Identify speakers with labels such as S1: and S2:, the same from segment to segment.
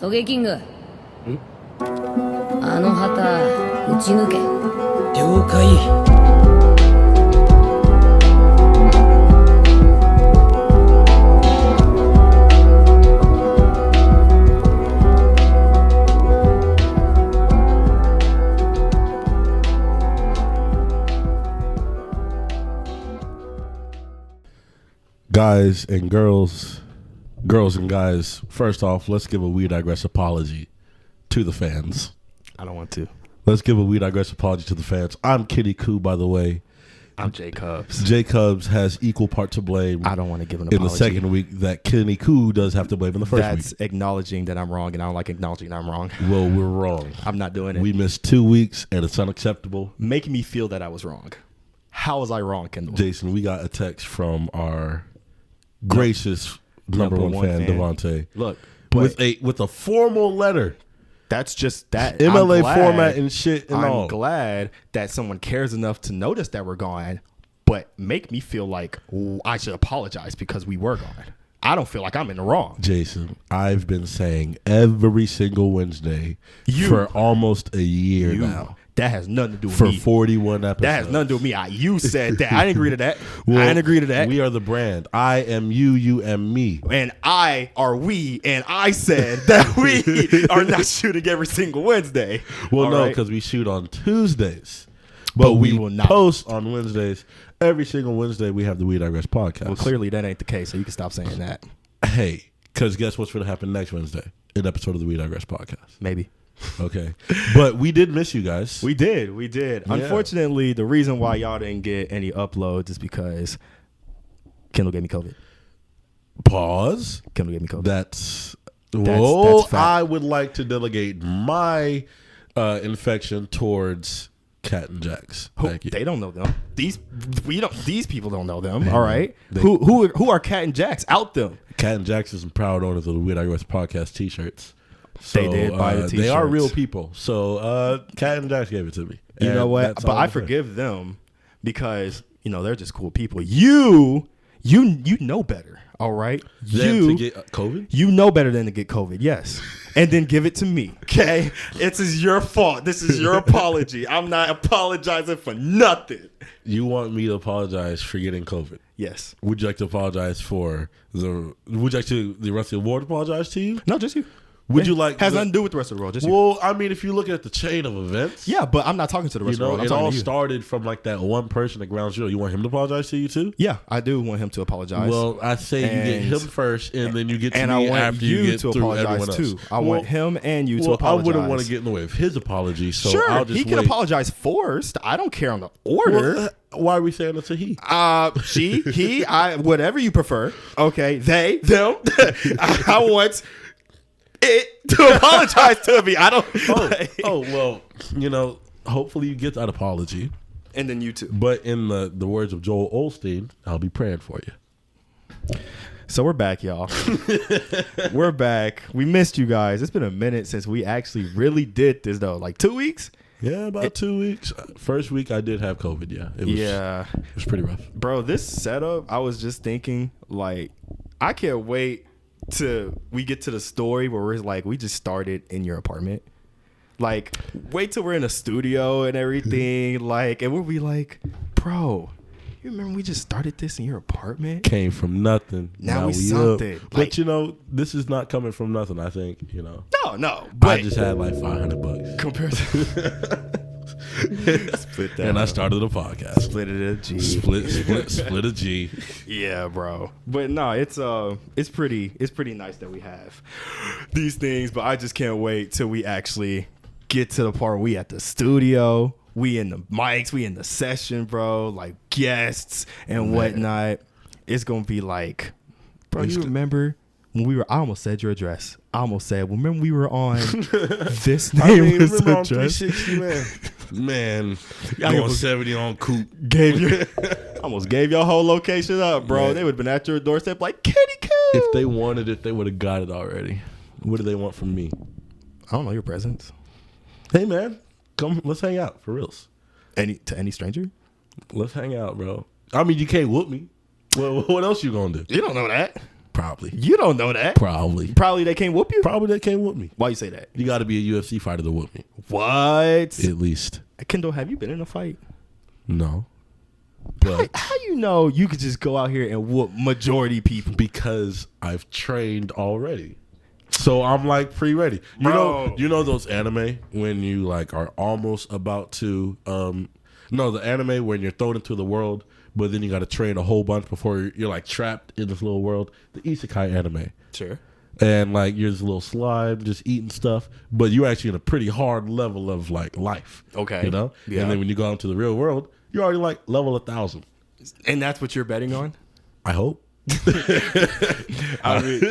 S1: トゲキング、あの旗撃ち抜け。
S2: 了解。
S3: Guys and girls and guys, first off, let's give a We Digress apology to the fans.
S2: I don't want to.
S3: Let's give a We Digress apology to the fans. I'm Kennycoo, by the way.
S2: I'm J Cubs.
S3: J Cubs has equal part to blame.
S2: I don't want to give an apology.
S3: In the second week that Kennycoo does have to blame in the first week.
S2: That's acknowledging that I'm wrong, and I don't like acknowledging that I'm wrong.
S3: Well, we're wrong.
S2: I'm not doing it.
S3: We missed 2 weeks, and it's unacceptable.
S2: Making me feel that I was wrong. How was I wrong, Kendall?
S3: Jason, we got a text from our gracious number one fan, Devontae.
S2: Look,
S3: with a formal letter.
S2: That's just that
S3: MLA format and shit and
S2: I'm
S3: all.
S2: glad that someone cares enough to notice that we're gone, but make me feel like I should apologize because we were gone. I don't feel like I'm in the wrong.
S3: Jason, I've been saying every single Wednesday for almost a year now.
S2: That has nothing to do with
S3: for
S2: me.
S3: 41 episodes.
S2: That has nothing to do with me. You said that. I didn't agree to that.
S3: Well,
S2: I didn't agree to that.
S3: We are the brand. I am you, you am me.
S2: And I are we, and I said that we are not shooting every single Wednesday.
S3: Well,
S2: all
S3: no,
S2: right?
S3: because we shoot on Tuesdays. But we
S2: will not
S3: post on Wednesdays. Every single Wednesday, we have the We Digress podcast.
S2: Well, clearly that ain't the case, so you can stop saying that.
S3: Hey, because guess what's going to happen next Wednesday? An episode of the We Digress podcast.
S2: Maybe.
S3: Okay. But we did miss you guys.
S2: We did. Yeah. Unfortunately, the reason why y'all didn't get any uploads is because Kendall gave me COVID.
S3: Pause.
S2: Kendall gave me COVID.
S3: That's
S2: fact.
S3: I would like to delegate my infection towards Cat and Jax. Thank you.
S2: They don't know them. These people don't know them.
S3: Man,
S2: all right.
S3: they-
S2: Who are Cat and Jax? Out them.
S3: Cat and Jax is some proud owners of the We Digress podcast T-shirts. So,
S2: They did buy the
S3: They are
S2: T-shirts.
S3: real people. So Cat and Jax gave it to me.
S2: You know what?
S3: That's
S2: But
S3: all
S2: I
S3: I'm saying.
S2: forgive them because they're just cool people. You know better. All right.
S3: Then to get COVID?
S2: You know better than to get COVID, yes. And then give it to me, okay? This is your fault. This is your apology. I'm not apologizing for nothing.
S3: You want me to apologize for getting COVID?
S2: Yes.
S3: Would you like to apologize for would you like the rest of the world apologize to you?
S2: No, just you.
S3: Would you like
S2: has nothing to do with the rest of the world, just you.
S3: Well, I mean, if you look at the chain of events.
S2: Yeah, but I'm not talking to the rest of the world. I'm
S3: it
S2: talking
S3: all
S2: to you.
S3: started from like that one person at Ground Zero. You want him to apologize to you too?
S2: Yeah, I do want him to apologize.
S3: Well, I say you get him first, and then you get to
S2: and
S3: me
S2: I want
S3: after you get
S2: to
S3: through
S2: apologize
S3: everyone else.
S2: too. I want him and you to apologize.
S3: I wouldn't want to get in the way of his apology, so
S2: sure,
S3: I'll just
S2: he can
S3: wait.
S2: apologize first. I don't care on the order.
S3: Well, why are we saying it's a he?
S2: She, he, I, whatever you prefer. Okay, they, them. I want it to apologize to me. I don't.
S3: Well, hopefully you get that apology.
S2: And then you too.
S3: But in the words of Joel Osteen, I'll be praying for you.
S2: So we're back, y'all. We're back. We missed you guys. It's been a minute since we actually really did this, though. Like 2 weeks?
S3: Yeah, about 2 weeks. First week I did have COVID, yeah. It was pretty rough.
S2: Bro, this setup, I was just thinking, like, I can't wait till we get to the story where we're like, we just started in your apartment. Like, wait till we're in a studio and everything. Like, and we'll be like, bro, you remember we just started this in your apartment?
S3: Came from nothing.
S2: Now we
S3: up.
S2: something.
S3: But this is not coming from nothing, I think,
S2: No.
S3: I just had like $500
S2: compared to split that.
S3: And I started a podcast.
S2: Split it a G.
S3: Split a G.
S2: Yeah, bro. But no, it's pretty nice that we have these things, but I just can't wait till we actually get to the part where we at the studio, we in the mics, we in the session, bro, like guests and whatnot. It's gonna be like, bro, you remember when I almost said your address. I almost said, remember we were on this name was
S3: remember on
S2: address?
S3: 360, man.
S2: I
S3: Going 70 on Coop.
S2: Almost gave your whole location up, bro.
S3: Man.
S2: They would have been at your doorstep like, Kennycoo.
S3: If they wanted it, they would have got it already. What do they want from me?
S2: I don't know your presence.
S3: Hey, man. Come, let's hang out, for reals.
S2: To any stranger?
S3: Let's hang out, bro. I mean, you can't whoop me. Well, what else you gonna do?
S2: You don't know that.
S3: Probably.
S2: You don't know that.
S3: Probably.
S2: Probably they can't whoop you.
S3: Probably they can't whoop me.
S2: Why you say that?
S3: You got to be a UFC fighter to whoop me.
S2: What?
S3: At least.
S2: Kendall, have you been in a fight?
S3: No. But
S2: How you know you could just go out here and whoop majority people?
S3: because I've trained already. So I'm like pre-ready.
S2: Bro.
S3: You know those anime when you like are almost about to the anime when you're thrown into the world, but then you got to train a whole bunch before you're like trapped in this little world. The isekai anime.
S2: Sure.
S3: And like you're this little slime just eating stuff, but you're actually in a pretty hard level of like life.
S2: Okay.
S3: You know?
S2: Yeah.
S3: And then when you go out into the real world, you're already like level 1,000.
S2: And that's what you're betting on?
S3: I hope.
S2: I mean,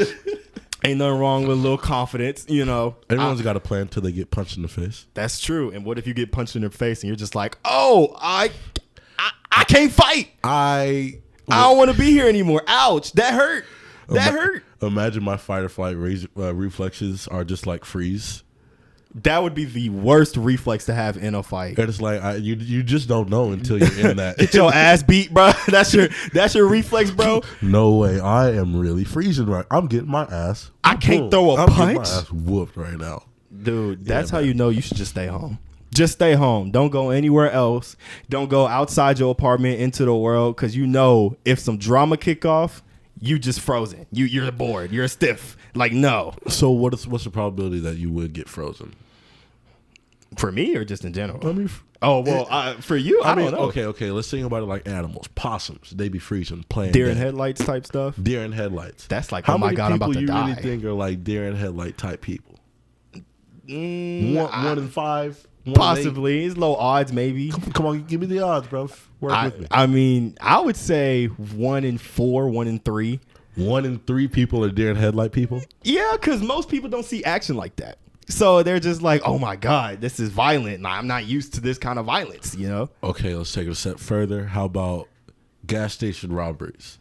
S2: ain't nothing wrong with a little confidence, you know.
S3: Everyone's got a plan until they get punched in the face.
S2: That's true. And what if you get punched in the face and you're just like, oh, I can't fight. I don't want to be here anymore. Ouch. That hurt. That hurt.
S3: Imagine my fight or flight reflexes are just like freeze.
S2: That would be the worst reflex to have in a fight.
S3: And it's like you just don't know until you're in that.
S2: Get your ass beat, bro. That's your reflex, bro.
S3: No way. I am really freezing right. I'm getting my ass.
S2: I can't throw a
S3: I'm
S2: punch.
S3: getting my ass whooped right now.
S2: Dude, that's how you know you should just stay home. Just stay home. Don't go anywhere else. Don't go outside your apartment into the world, because you know if some drama kick off, you just frozen. You're bored. You're stiff. Like, no.
S3: So what's the probability that you would get frozen?
S2: For me or just in general?
S3: I mean,
S2: for you, I don't know.
S3: Okay. Let's think about it like animals. Possums, they be freezing, playing
S2: Deer in
S3: dead.
S2: headlights type stuff.
S3: Deer in headlights.
S2: That's like,
S3: How
S2: oh my
S3: many
S2: God, I'm about to
S3: people you
S2: die.
S3: really think are like deer in headlight type people? One in 5?
S2: Possibly. It's low odds, maybe.
S3: Come on, give me the odds, bro. Work with me.
S2: I mean, I would say 1 in 4, 1 in 3.
S3: 1 in 3 people are deer in headlight people?
S2: Yeah, because most people don't see action like that. So they're just like, oh my God, this is violent. I'm not used to this kind of violence, you know?
S3: Okay, let's take it a step further. How about gas station robberies?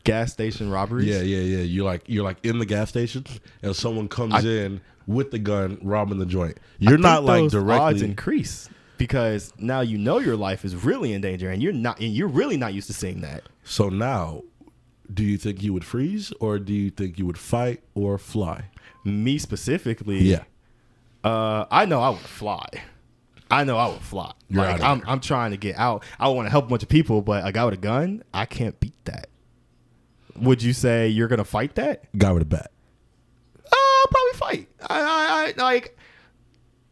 S2: Gas station robberies?
S3: Yeah. You're like in the gas station and someone comes in with the gun robbing the joint. You're not like
S2: those
S3: directly.
S2: Odds increase because now you know your life is really in danger, and you're really not used to seeing that.
S3: So now, do you think you would freeze, or do you think you would fight or fly?
S2: Me specifically,
S3: Yeah.
S2: I know I would fly.
S3: You're
S2: Like,
S3: out of
S2: I'm trying to get out. I want to help a bunch of people, but a guy with a gun, I can't beat that. Would you say you're gonna fight that?
S3: Guy with a bat.
S2: I'll probably fight.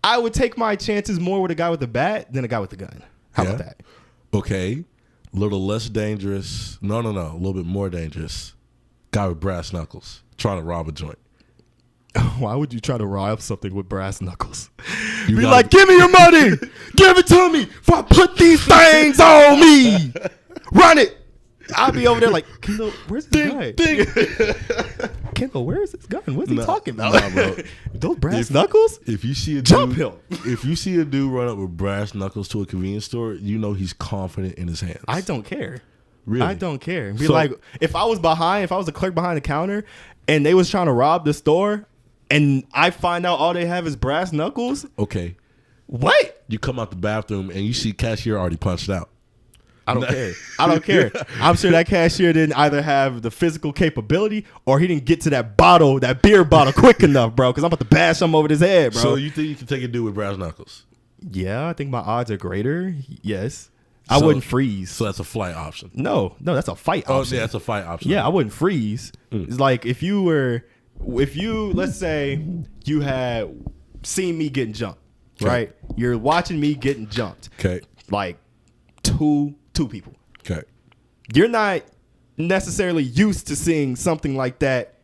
S2: I would take my chances more with a guy with a bat than a guy with a gun. How about that?
S3: Okay. A little less dangerous. No. A little bit more dangerous. Guy with brass knuckles trying to rob a joint.
S2: Why would you try to rob something with brass knuckles?
S3: You
S2: Be
S3: gotta-
S2: like, give me your money. Give it to me before I put these things on me. Run it. I'll be over there like, Kendall, where's this gun? Kendall, where is this gun? What's he talking about?
S3: Nah, bro.
S2: Those brass knuckles?
S3: If you see a
S2: Jump
S3: dude,
S2: him.
S3: If you see a dude run up with brass knuckles to a convenience store, you know he's confident in his hands.
S2: I don't care.
S3: Really?
S2: I don't care. Be
S3: So-
S2: like, if I was a clerk behind the counter and they was trying to rob the store and I find out all they have is brass knuckles,
S3: Okay.
S2: what?
S3: You come out the bathroom and you see cashier already punched out.
S2: I don't care. I don't care. I'm sure that cashier didn't either have the physical capability or he didn't get to that beer bottle quick enough, bro, because I'm about to bash him over his head, bro.
S3: So you think you can take a dude with brass knuckles?
S2: Yeah, I think my odds are greater. Yes. I wouldn't freeze.
S3: So that's a flight option.
S2: No, that's a fight option.
S3: Oh, yeah, that's a fight option.
S2: Yeah, I wouldn't freeze. It's like if you let's say you had seen me getting jumped,
S3: Okay.
S2: right? You're watching me getting jumped.
S3: Okay.
S2: Like two people.
S3: Okay.
S2: You're not necessarily used to seeing something like that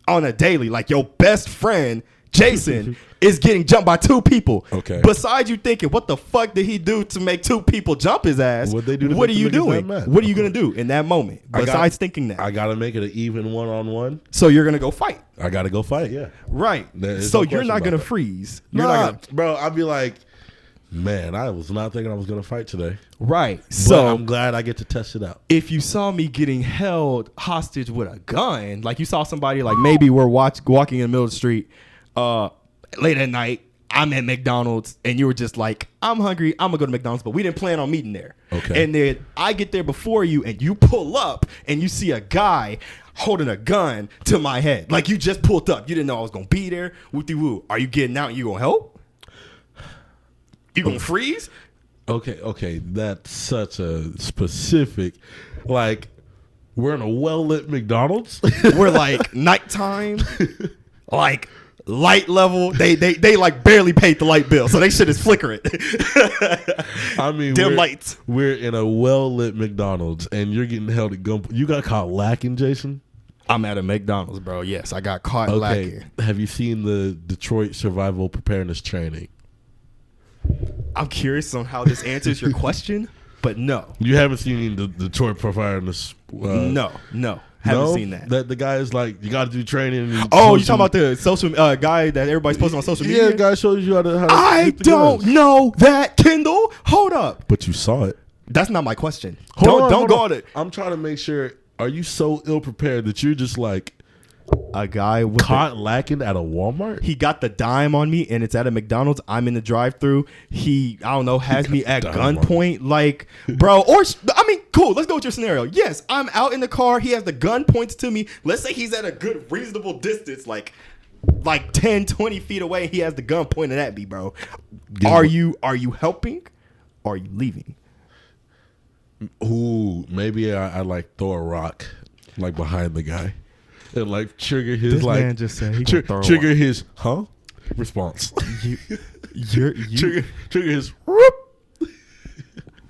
S2: on a daily. Like your best friend, Jason, is getting jumped by 2 people.
S3: Okay.
S2: Besides you thinking, what the fuck did he do to make 2 people jump his ass?
S3: What'd they do to
S2: What are
S3: make
S2: you
S3: the niggas
S2: doing?
S3: that mad?
S2: What are you going to do in that moment? Besides thinking that.
S3: I got to make it an even one-on-one.
S2: So you're going to go fight.
S3: I got to go fight, yeah.
S2: Right.
S3: There's
S2: So
S3: no
S2: you're
S3: question
S2: not
S3: about
S2: going to
S3: that.
S2: freeze. You're
S3: Nah,
S2: not gonna,
S3: bro, I'd be like, man, I was not thinking I was going to fight today.
S2: right.
S3: But
S2: So
S3: I'm glad I get to test it out.
S2: if you saw me getting held hostage with a gun, like you saw somebody, like maybe we're walking in the middle of the street late at night, I'm at McDonald's, and you were just like, I'm hungry, I'm gonna go to McDonald's, but we didn't plan on meeting there.
S3: Okay.
S2: And then I get there before you, and you pull up, and you see a guy holding a gun to my head. Like, you just pulled up. You didn't know I was going to be there. Woo-de-woo. Are you getting out and you going to help? You going to freeze?
S3: Okay. That's such a specific, like, we're in a well-lit McDonald's.
S2: We're like nighttime, like light level. They like barely paid the light bill, so they shit is flickering.
S3: I mean,
S2: dim lights.
S3: We're in a well-lit McDonald's, and you're getting held at gunpoint. You got caught lacking, Jason?
S2: I'm at a McDonald's, bro. Yes, I got caught lacking.
S3: Have you seen the Detroit Survival Preparedness Training?
S2: I'm curious on how this answers your question, but no.
S3: You haven't seen the Detroit Preparedness?
S2: No. Haven't seen that.
S3: That the guy is like, you got to do training. And
S2: oh, you talking about the social guy that everybody's posting on social media?
S3: Yeah, the guy shows you how to
S2: I
S3: hit the
S2: don't
S3: guns.
S2: know that, Kendall. Hold up.
S3: But you saw it.
S2: That's not my question.
S3: Hold
S2: Don't go
S3: on.
S2: on it.
S3: I'm trying to make sure. Are you so ill prepared that you're just like
S2: a guy with
S3: caught lacking at a Walmart?
S2: He got the dime on me, and it's at a McDonald's. I'm in the drive-thru. He, I don't know, has me at gunpoint, like, bro. Or I mean, cool. Let's go with your scenario. Yes, I'm out in the car. He has the gun pointed to me. Let's say he's at a good, reasonable distance, like 10, 20 feet away. He has the gun pointed at me, bro. Are you helping? Or are you leaving?
S3: Ooh, maybe I like throw a rock like behind the guy. And like trigger his
S2: this man just said he
S3: trigger his response. Trigger his whoop.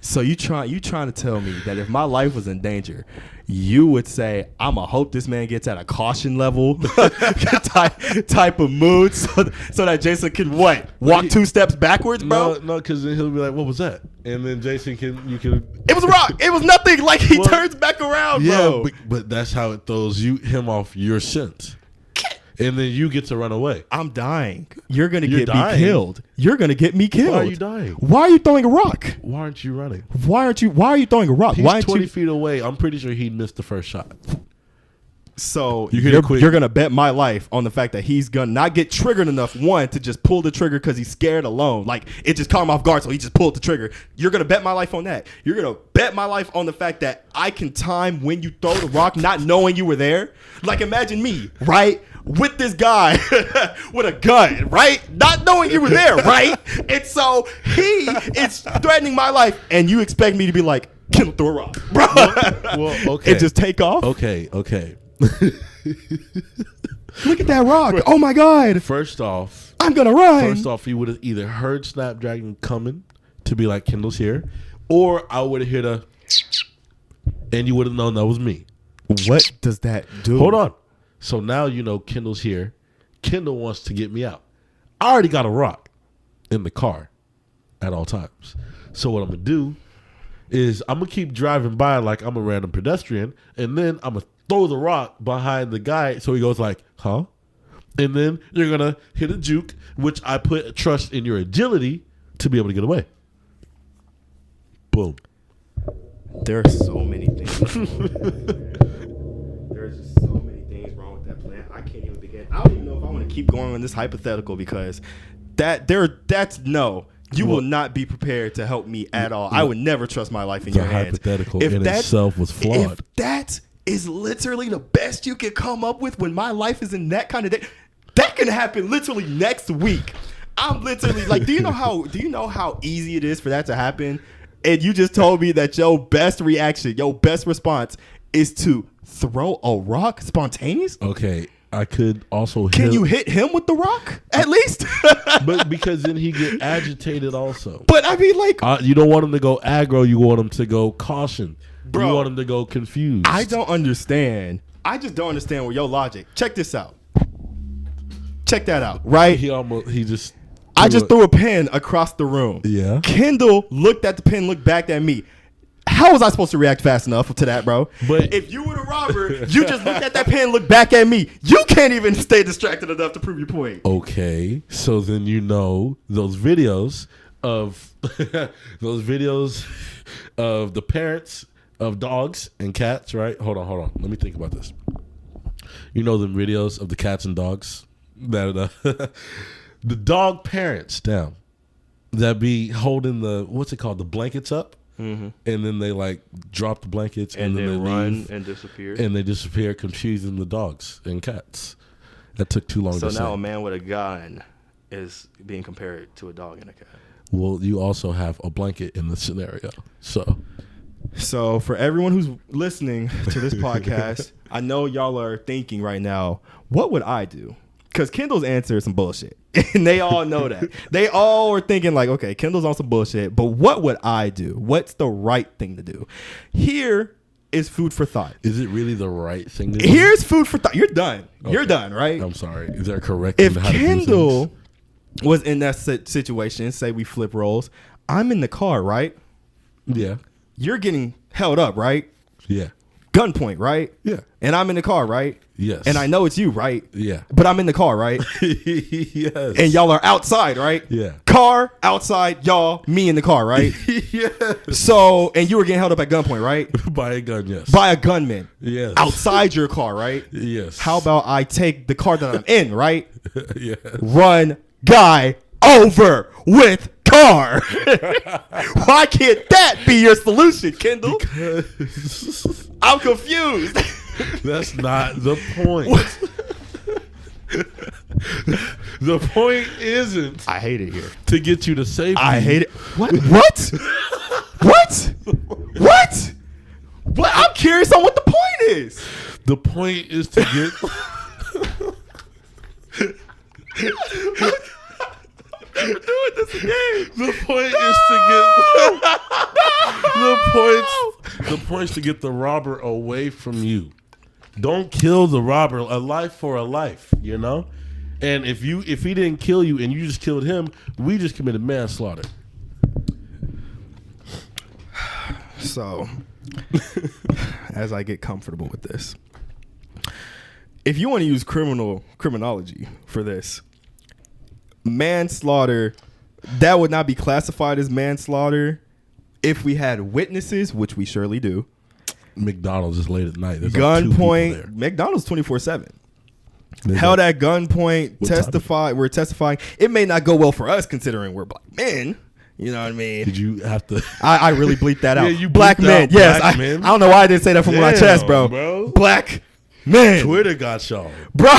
S2: So you trying to tell me that if my life was in danger, you would say, I'ma hope this man gets at a caution level type of mood so that Jason can walk 2 steps backwards, bro?
S3: No, because then he'll be like, what was that? And then Jason you can.
S2: It was a rock. It was nothing. Like he turns back around, bro.
S3: Yeah, but that's how it throws him off your scent. And then you get to run away.
S2: I'm dying. You're going to get me killed. You're going to get me killed.
S3: Why are you dying?
S2: Why are you throwing a rock?
S3: Why aren't you running?
S2: Why are you throwing a rock?
S3: He's 20 feet away. I'm pretty sure he'd missed the first shot.
S2: So you're going to bet my life on the fact that he's going to not get triggered enough, one, to just pull the trigger because he's scared alone. Like, it just caught him off guard, so he just pulled the trigger. You're going to bet my life on that. You're going to bet my life on the fact that I can time when you throw the rock, not knowing you were there. Like, imagine me, right? With this guy with a gun, right? Not knowing you were there, right? And so he is threatening my life, and you expect me to be like, kill him through a rock, bro.
S3: Well, okay.
S2: And just take off?
S3: Okay.
S2: Look at that rock. Oh, my God.
S3: First off,
S2: I'm going to run.
S3: First off, he would have either heard Snapdragon coming to be like, Kendall's here, or I would have hit and you would have known that was me.
S2: What does that do?
S3: Hold on. So now you know Kendall's here. Kendall wants to get me out. I already got a rock in the car at all times. So what I'm going to do is I'm going to keep driving by like I'm a random pedestrian, and then I'm going to throw the rock behind the guy so he goes like, huh? And then you're going to hit a juke, which I put trust in your agility to be able to get away. Boom.
S2: There are so many things. There's just so many things wrong with that plan. I can't even begin. I don't even know if I want to keep going on this hypothetical because you will not be prepared to help me at all. I would never trust my life in your hands.
S3: The hypothetical in itself was flawed.
S2: If that is literally the best you can come up with when my life is in that kind of day, that can happen literally next week. I'm literally like, do you know how easy it is for that to happen? And you just told me that your best reaction, your best response is to throw a rock spontaneous?
S3: Okay, I could also
S2: Can you hit him with the rock at least?
S3: But because then he get agitated also.
S2: But I mean, like,
S3: you don't want him to go aggro. You want him to go caution.
S2: Bro,
S3: you want him to go confused.
S2: I don't understand. I just don't understand where your logic. Check this out. Check that out, right? I just threw a pen across the room.
S3: Yeah.
S2: Kendall looked at the pen, looked back at me. How was I supposed to react fast enough to that, bro?
S3: But
S2: if you were the robber, you just looked at that pen, looked back at me. You can't even stay distracted enough to prove your point.
S3: Okay, so then you know those videos of the parents of dogs and cats, right? Hold on. Let me think about this. You know the videos of the cats and dogs that the dog parents down that be holding the what's it called, the blankets up
S2: Mm-hmm.
S3: and then they like drop the blankets
S2: And
S3: then
S2: they
S3: they
S2: run
S3: leave,
S2: and disappear.
S3: and they disappear, confusing the dogs and cats. That took too long
S2: So
S3: to
S2: now
S3: say.
S2: a man with a gun is being compared to a dog and a cat.
S3: Well, you also have a blanket in the scenario.
S2: So for everyone who's listening to this podcast, I know y'all are thinking right now, what would I do? Because Kendall's answer is some bullshit. And they all know that. They all are thinking like, okay, Kendall's on some bullshit, but what would I do? What's the right thing to do? Here is food for thought.
S3: Is it really the right thing to do?
S2: Here's food for thought. You're done. You're
S3: Okay.
S2: done, right?
S3: I'm sorry. Is there a correct
S2: If
S3: how to do
S2: Kendall
S3: things?
S2: was in that situation, say we flip roles, I'm in the car, right?
S3: Yeah.
S2: You're getting held up, right?
S3: Yeah.
S2: Gunpoint, right?
S3: Yeah.
S2: And I'm in the car, right?
S3: Yes.
S2: And I know it's you, right?
S3: Yeah.
S2: But I'm in the car, right?
S3: Yes.
S2: And y'all are outside, right?
S3: Yeah.
S2: Car, outside, y'all, me in the car, right?
S3: Yes.
S2: So, and you were getting held up at gunpoint, right?
S3: By a gun, yes.
S2: By a gunman.
S3: Yes.
S2: Outside your car, right?
S3: Yes.
S2: How about I take the car that I'm in, right?
S3: Yes.
S2: Run guy over with car. Why can't that be your solution, Kendall?
S3: Because
S2: I'm confused.
S3: that's not the point. The point isn't
S2: I hate it here.
S3: to get you to safety.
S2: I hate it. What? What? What? What? What? I'm curious on what the point is.
S3: The point is to get.
S2: Doing this again.
S3: The point is to get. The point's to get the robber away from you. Don't kill the robber. A life for a life, you know. And if he didn't kill you and you just killed him, we just committed manslaughter.
S2: So, as I get comfortable with this, if you want to use criminology for this, manslaughter, that would not be classified as manslaughter if we had witnesses, which we surely do.
S3: McDonald's is late at night. There's like 2 people
S2: Gunpoint,
S3: there.
S2: McDonald's 24/7.
S3: There's
S2: Held
S3: like-
S2: at gunpoint,
S3: What time?
S2: testify. We're testifying. It may not go well for us considering we're black men. You know what I mean?
S3: Did you have to?
S2: I really bleeped that out.
S3: Yeah, you
S2: Black
S3: bleeped
S2: men.
S3: out
S2: Yes.
S3: black
S2: I
S3: men.
S2: don't know why I didn't say that from my
S3: Damn,
S2: chest, bro.
S3: bro.
S2: Black men.
S3: Twitter got y'all.
S2: Bro.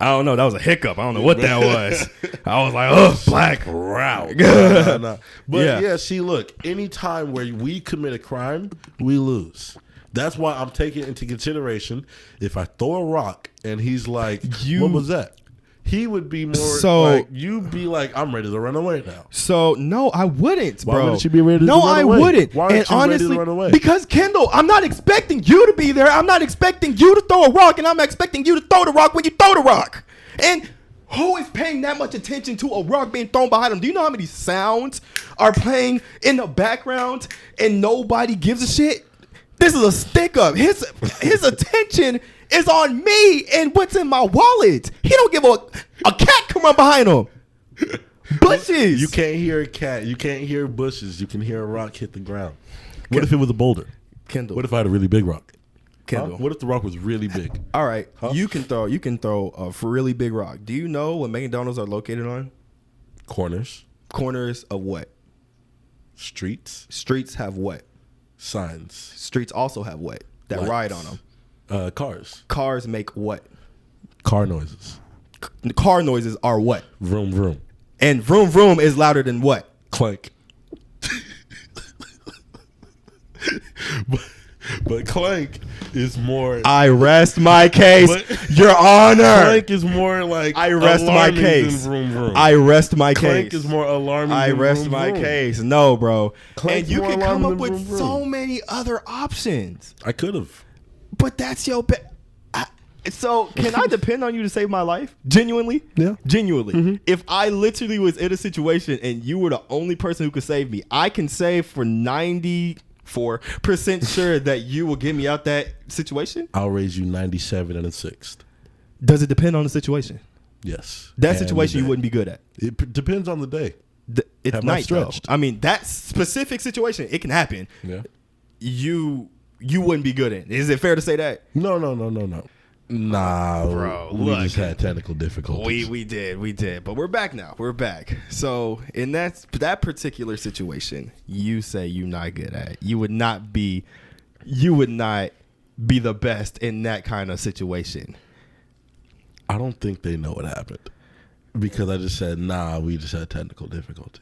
S2: I don't know. That was a hiccup. I don't know what that was. I was like, oh, black.
S3: Route. Nah. But
S2: Yeah.
S3: see, look, anytime where we commit a crime, we lose. That's why I'm taking into consideration if I throw a rock and he's like, what was that? He would be more like, you'd be like, I'm ready to run away now.
S2: So, no, I wouldn't, bro.
S3: Why wouldn't you be ready to
S2: No,
S3: run
S2: I
S3: away?
S2: wouldn't.
S3: Why aren't
S2: And
S3: you ready to
S2: honestly,
S3: run away?
S2: because, Kendall, I'm not expecting you to be there. I'm not expecting you to throw a rock, and I'm expecting you to throw the rock when you throw the rock. And who is paying that much attention to a rock being thrown behind them? Do you know how many sounds are playing in the background and nobody gives a shit? This is a stick up. His attention is on me and what's in my wallet. He don't give a cat can run behind him. Bushes.
S3: You can't hear a cat. You can't hear bushes. You can hear a rock hit the ground. What if it was a boulder?
S2: Kendall.
S3: What if I had a really big rock?
S2: Kendall.
S3: What if the rock was really big?
S2: All right, you can throw a really big rock. Do you know what McDonald's are located on?
S3: Corners,
S2: Corners of what?
S3: streets,
S2: Streets have what?
S3: signs,
S2: Streets also have what? That
S3: Lights.
S2: ride on them.
S3: cars,
S2: Cars make what?
S3: car noises,
S2: Car noises are what?
S3: vroom vroom,
S2: And vroom vroom is louder than what?
S3: clank. but clank is more.
S2: I rest my case,
S3: But-
S2: Your Honor.
S3: Clank is more like
S2: I rest my
S3: alarming
S2: case.
S3: than vroom vroom.
S2: I rest my
S3: Clank
S2: case.
S3: is more alarming.
S2: I
S3: than
S2: rest
S3: vroom,
S2: my
S3: vroom.
S2: case. No, bro.
S3: Clank's
S2: And you
S3: more
S2: can come
S3: alarming
S2: up
S3: than
S2: with
S3: vroom,
S2: so
S3: vroom.
S2: many other options.
S3: I could have.
S2: But that's your so can I depend on you to save my life? Genuinely?
S3: Yeah.
S2: Genuinely. If I literally was in a situation and you were the only person who could save me, I can say for 94% sure that you will get me out that situation.
S3: I'll raise you 97 and a sixth.
S2: Does it depend on the situation?
S3: Yes.
S2: That
S3: And
S2: situation
S3: the
S2: you
S3: day.
S2: wouldn't be good at.
S3: It depends on the day.
S2: It's
S3: Have I
S2: night though.
S3: stretched?
S2: I mean, that specific situation, it can happen.
S3: Yeah.
S2: You wouldn't be good in. Is it fair to say that?
S3: No. Nah,
S2: Bro,
S3: we
S2: look.
S3: just had technical difficulties.
S2: We did, but we're back now. We're back. So in that particular situation, you say you're not good at. You would not be the best in that kind of situation.
S3: I don't think they know what happened because I just said, nah, we just had technical difficulties.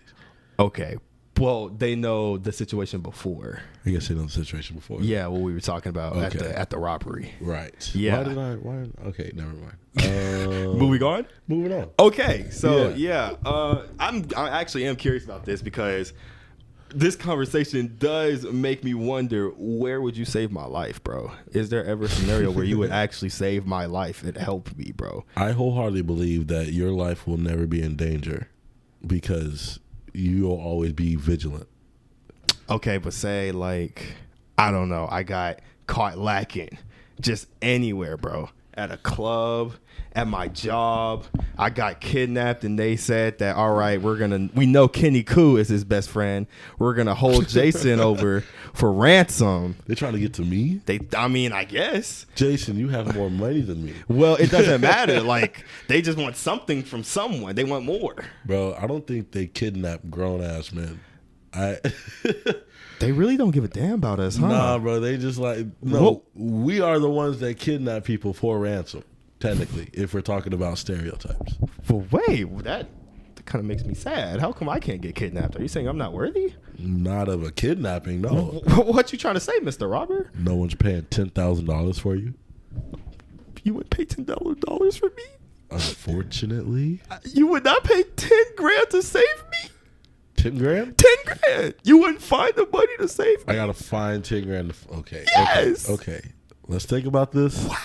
S2: Okay. Well, they know the situation before.
S3: I guess they know the situation before.
S2: Yeah, what we were talking about
S3: Okay.
S2: at the robbery.
S3: Right.
S2: Yeah.
S3: Okay, never mind.
S2: Moving on?
S3: Moving on.
S2: Okay, so yeah, I actually am curious about this because this conversation does make me wonder, where would you save my life, bro? Is there ever a scenario where you would actually save my life and help me, bro?
S3: I wholeheartedly believe that your life will never be in danger because you'll always be vigilant.
S2: Okay, but say like, I don't know, I got caught lacking just anywhere, bro. At a club, at my job, I got kidnapped and they said that, all right, we know Kennycoo is his best friend. We're going to hold Jason over for ransom.
S3: They're trying to get to me?
S2: I guess.
S3: Jason, you have more money than me.
S2: Well, it doesn't matter. Like, they just want something from someone. They want more.
S3: Bro, I don't think they kidnap grown-ass men.
S2: They really don't give a damn about us, huh?
S3: Nah, bro, they just like, no, we are the ones that kidnap people for ransom, technically, if we're talking about stereotypes.
S2: But wait, that kind of makes me sad. How come I can't get kidnapped? Are you saying I'm not worthy?
S3: Not of a kidnapping, no.
S2: What you trying to say, Mr. Robert?
S3: No one's paying $10,000 for you?
S2: You would pay $10,000 for me?
S3: Unfortunately.
S2: You would not pay 10 grand to save me?
S3: 10 grand?
S2: 10 grand. You wouldn't find the money to save me.
S3: I gotta find 10 grand. Okay.
S2: Yes.
S3: Okay. Let's think about this.
S2: Wow.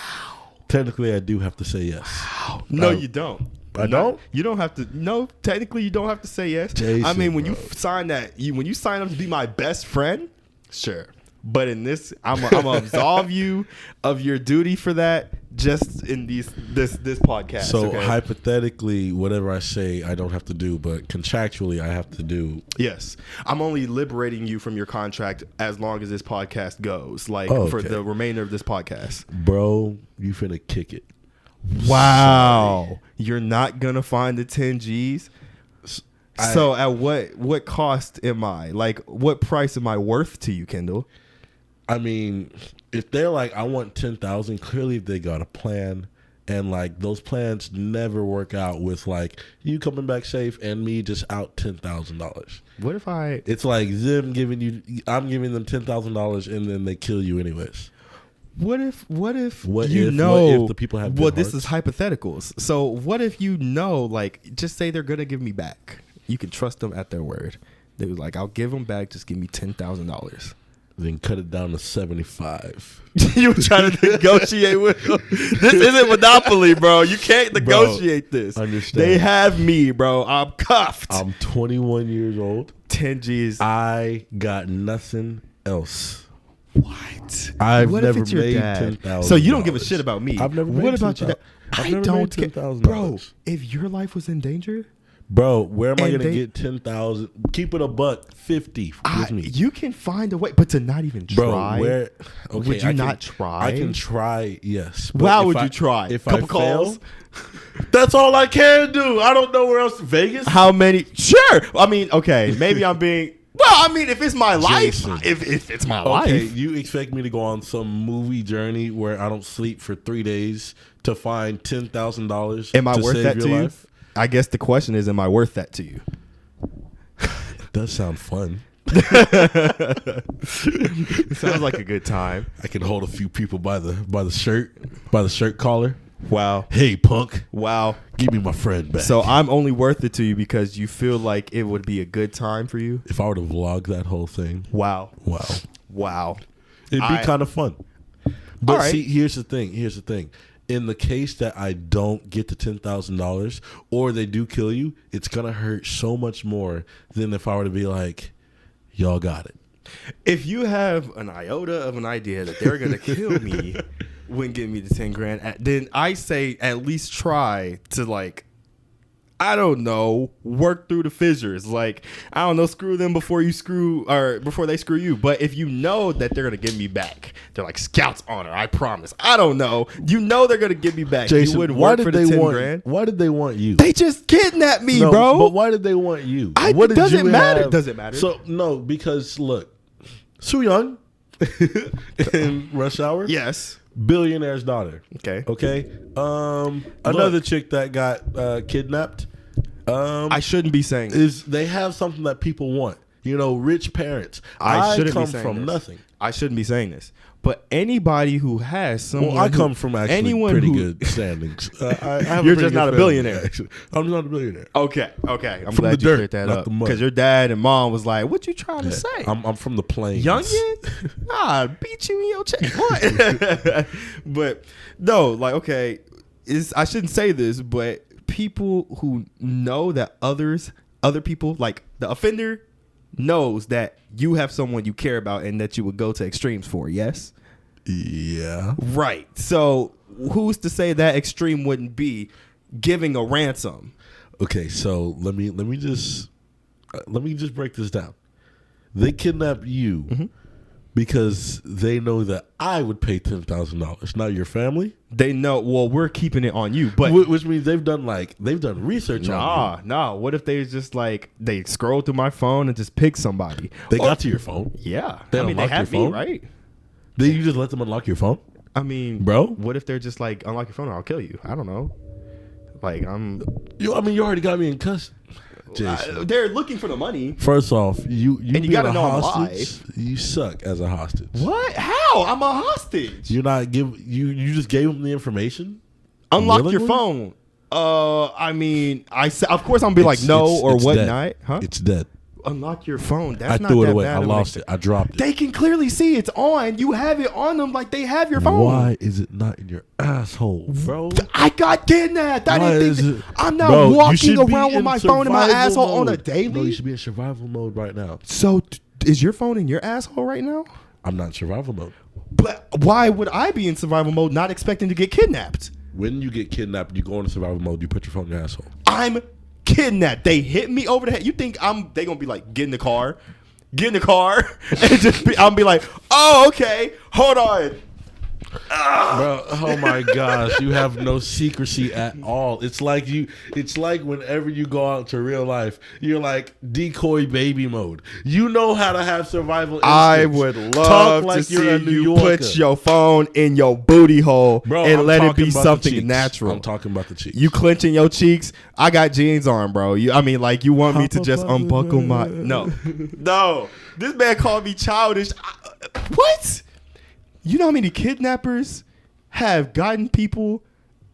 S3: Technically, I do have to say yes.
S2: Wow. No, you don't.
S3: I don't?
S2: You don't have to. No, technically, you don't have to say yes.
S3: Jason,
S2: I mean, when
S3: bro.
S2: you sign when you sign up to be my best friend, sure. But in this, I'm gonna absolve you of your duty for that. Just in this podcast.
S3: So
S2: okay?
S3: hypothetically, whatever I say, I don't have to do, but contractually, I have to do.
S2: Yes, I'm only liberating you from your contract as long as this podcast goes. Like for the remainder of this podcast.
S3: Bro, you finna kick it.
S2: Wow,
S3: Sorry.
S2: You're not gonna find the 10 G's. So at what cost am I? Like, what price am I worth to you, Kendall?
S3: I mean, if they're like, I want 10,000, clearly they got a plan, and like those plans never work out with like you coming back safe and me just out $10,000.
S2: What if
S3: It's like them giving you, I'm giving them $10,000 and then they kill you anyways.
S2: What if
S3: What if the people have good
S2: well, this
S3: hearts?
S2: is hypotheticals. So what if like, just say they're gonna give me back. You can trust them at their word. They was like, I'll give them back. Just give me $10,000.
S3: Then cut it down to 75.
S2: You were trying to negotiate with them. This isn't Monopoly, bro. You can't negotiate this.
S3: Understand.
S2: They have me, bro. I'm cuffed.
S3: I'm 21 years old.
S2: 10 G's.
S3: I got nothing else.
S2: What?
S3: I've
S2: What
S3: never
S2: if it's your
S3: made
S2: dad?
S3: $10,000.
S2: So you don't give a shit about me.
S3: I've never made
S2: What about your dad?
S3: I've
S2: I
S3: never
S2: don't
S3: made
S2: care.
S3: $10,000.
S2: Bro, if your life was in danger,
S3: Bro, where am I
S2: And
S3: going to
S2: they-
S3: get 10,000? Keep it a buck, 50 with me.
S2: you can find a way, but to not even
S3: Bro,
S2: try.
S3: where? Okay,
S2: Would you
S3: I
S2: not
S3: can,
S2: try?
S3: I can try, yes. but
S2: How
S3: if
S2: would
S3: I-
S2: you try?
S3: If
S2: Couple
S3: I
S2: calls?
S3: fail, that's all I can do. I don't know where else. Vegas?
S2: How many? Sure. I mean, okay, maybe I'm being. Well, I mean, if it's my life,
S3: Jason.
S2: if it's my
S3: Okay,
S2: life,
S3: you expect me to go on some movie journey where I don't sleep for 3 days to find $10,000?
S2: am I
S3: to
S2: worth
S3: save
S2: that
S3: your
S2: to you?
S3: life?
S2: I guess the question is, am I worth that to you?
S3: It does sound fun.
S2: It sounds like a good time.
S3: I can hold a few people by the shirt collar.
S2: Wow.
S3: Hey, punk,
S2: Wow.
S3: give me my friend back.
S2: So I'm only worth it to you because you feel like it would be a good time for you.
S3: if I were to vlog that whole thing,
S2: Wow.
S3: wow,
S2: Wow.
S3: it'd be kind of fun. But
S2: All right.
S3: see, here's the thing. In the case that I don't get the $10,000 or they do kill you, it's gonna hurt so much more than if I were to be like, y'all got it.
S2: If you have an iota of an idea that they're gonna kill me when giving me the 10 grand, then I say at least try to like I don't know, work through the fissures. Like, I don't know, screw them before they screw you. But if you know that they're gonna give me back, they're like Scouts honor, I promise. I don't know. You know they're gonna give me back.
S3: Jason,
S2: you would work for the 10 grand.
S3: Why did they want you?
S2: They just kidnapped me, bro.
S3: But why did they want you?
S2: What does it matter? Does it matter?
S3: So no, because look, Soo Young in Rush Hour.
S2: Yes.
S3: Billionaire's daughter.
S2: Okay.
S3: Another chick that got kidnapped.
S2: I shouldn't be saying this.
S3: They have something that people want. You know, rich parents.
S2: I shouldn't
S3: come
S2: be saying
S3: from
S2: this.
S3: nothing.
S2: I shouldn't be saying this. But anybody who has someone,
S3: Well, I come from actually pretty good standings. I have
S2: You're
S3: a pretty
S2: just not
S3: good
S2: a billionaire.
S3: family, actually. I'm not a billionaire.
S2: Okay. I'm
S3: From
S2: glad
S3: the
S2: you
S3: dirt,
S2: cleared that
S3: not
S2: up
S3: the mud.
S2: because your dad and mom was like, "What you trying to say?"
S3: I'm from the plains.
S2: Youngin? I beat you in your chest. What? But no, like, okay, I shouldn't say this, but people who know that other people, like the offender, knows that you have someone you care about and that you would go to extremes for. Yes.
S3: Yeah.
S2: Right. So who's to say that extreme wouldn't be giving a ransom?
S3: Okay, so let me just break this down. They kidnap you because they know that I would pay $10,000. Not your family.
S2: They know. Well, we're keeping it on you, but
S3: Which means they've done research on you.
S2: Nah. What if they just like they scroll through my phone and just pick somebody?
S3: They got to your phone.
S2: Yeah.
S3: They
S2: I mean, they
S3: unlocked
S2: have
S3: your
S2: me,
S3: phone?
S2: right?
S3: Did you just let them unlock your phone?
S2: I mean,
S3: Bro?
S2: What if they're just like, unlock your phone or I'll kill you? I don't know. Like,
S3: You already got me in custody. Jason.
S2: They're looking for the money.
S3: First off, you
S2: you gotta know I'm
S3: hostage. You suck as a hostage.
S2: What? How? I'm a hostage.
S3: You just gave them the information.
S2: Unlock
S3: Willingly?
S2: your phone. I mean, of course I'm gonna be like no or
S3: it's
S2: whatnot.
S3: dead.
S2: Huh?
S3: It's dead.
S2: Unlock your phone. That's
S3: I
S2: not
S3: threw it
S2: that
S3: away.
S2: bad
S3: I
S2: of
S3: lost
S2: an-
S3: it. I dropped it.
S2: They can clearly see it's on. You have it on them like they have your phone.
S3: Why is it not in your asshole, bro?
S2: I got kidnapped.
S3: Why is it-
S2: I'm not
S3: Bro, you
S2: walking
S3: should be
S2: around with
S3: in
S2: my phone in my
S3: survival
S2: asshole on a
S3: mode.
S2: daily.
S3: No, you should be in survival mode right now.
S2: So is your phone in your asshole right now?
S3: I'm not in survival mode.
S2: But why would I be in survival mode not expecting to get kidnapped?
S3: When you get kidnapped, you go into survival mode. You put your phone in your asshole.
S2: I'm kidnapped. They hit me over the head. You think they gonna be like, get in the car, and just I'm be like, oh, okay, hold on.
S3: Bro, oh my gosh, you have no secrecy at all. It's like whenever you go out to real life, you're like decoy baby mode. You know how to have survival instincts.
S2: I would love
S3: like
S2: to see
S3: you're a New
S2: you
S3: Yorker.
S2: put your phone in your booty hole
S3: Bro,
S2: and
S3: I'm
S2: let it
S3: talking
S2: be
S3: about the
S2: something
S3: cheeks.
S2: natural.
S3: I'm talking about the cheeks.
S2: You clenching your cheeks. I got jeans on, bro. You want me to just unbuckle my? No. This man called me childish. What? You know how many kidnappers have gotten people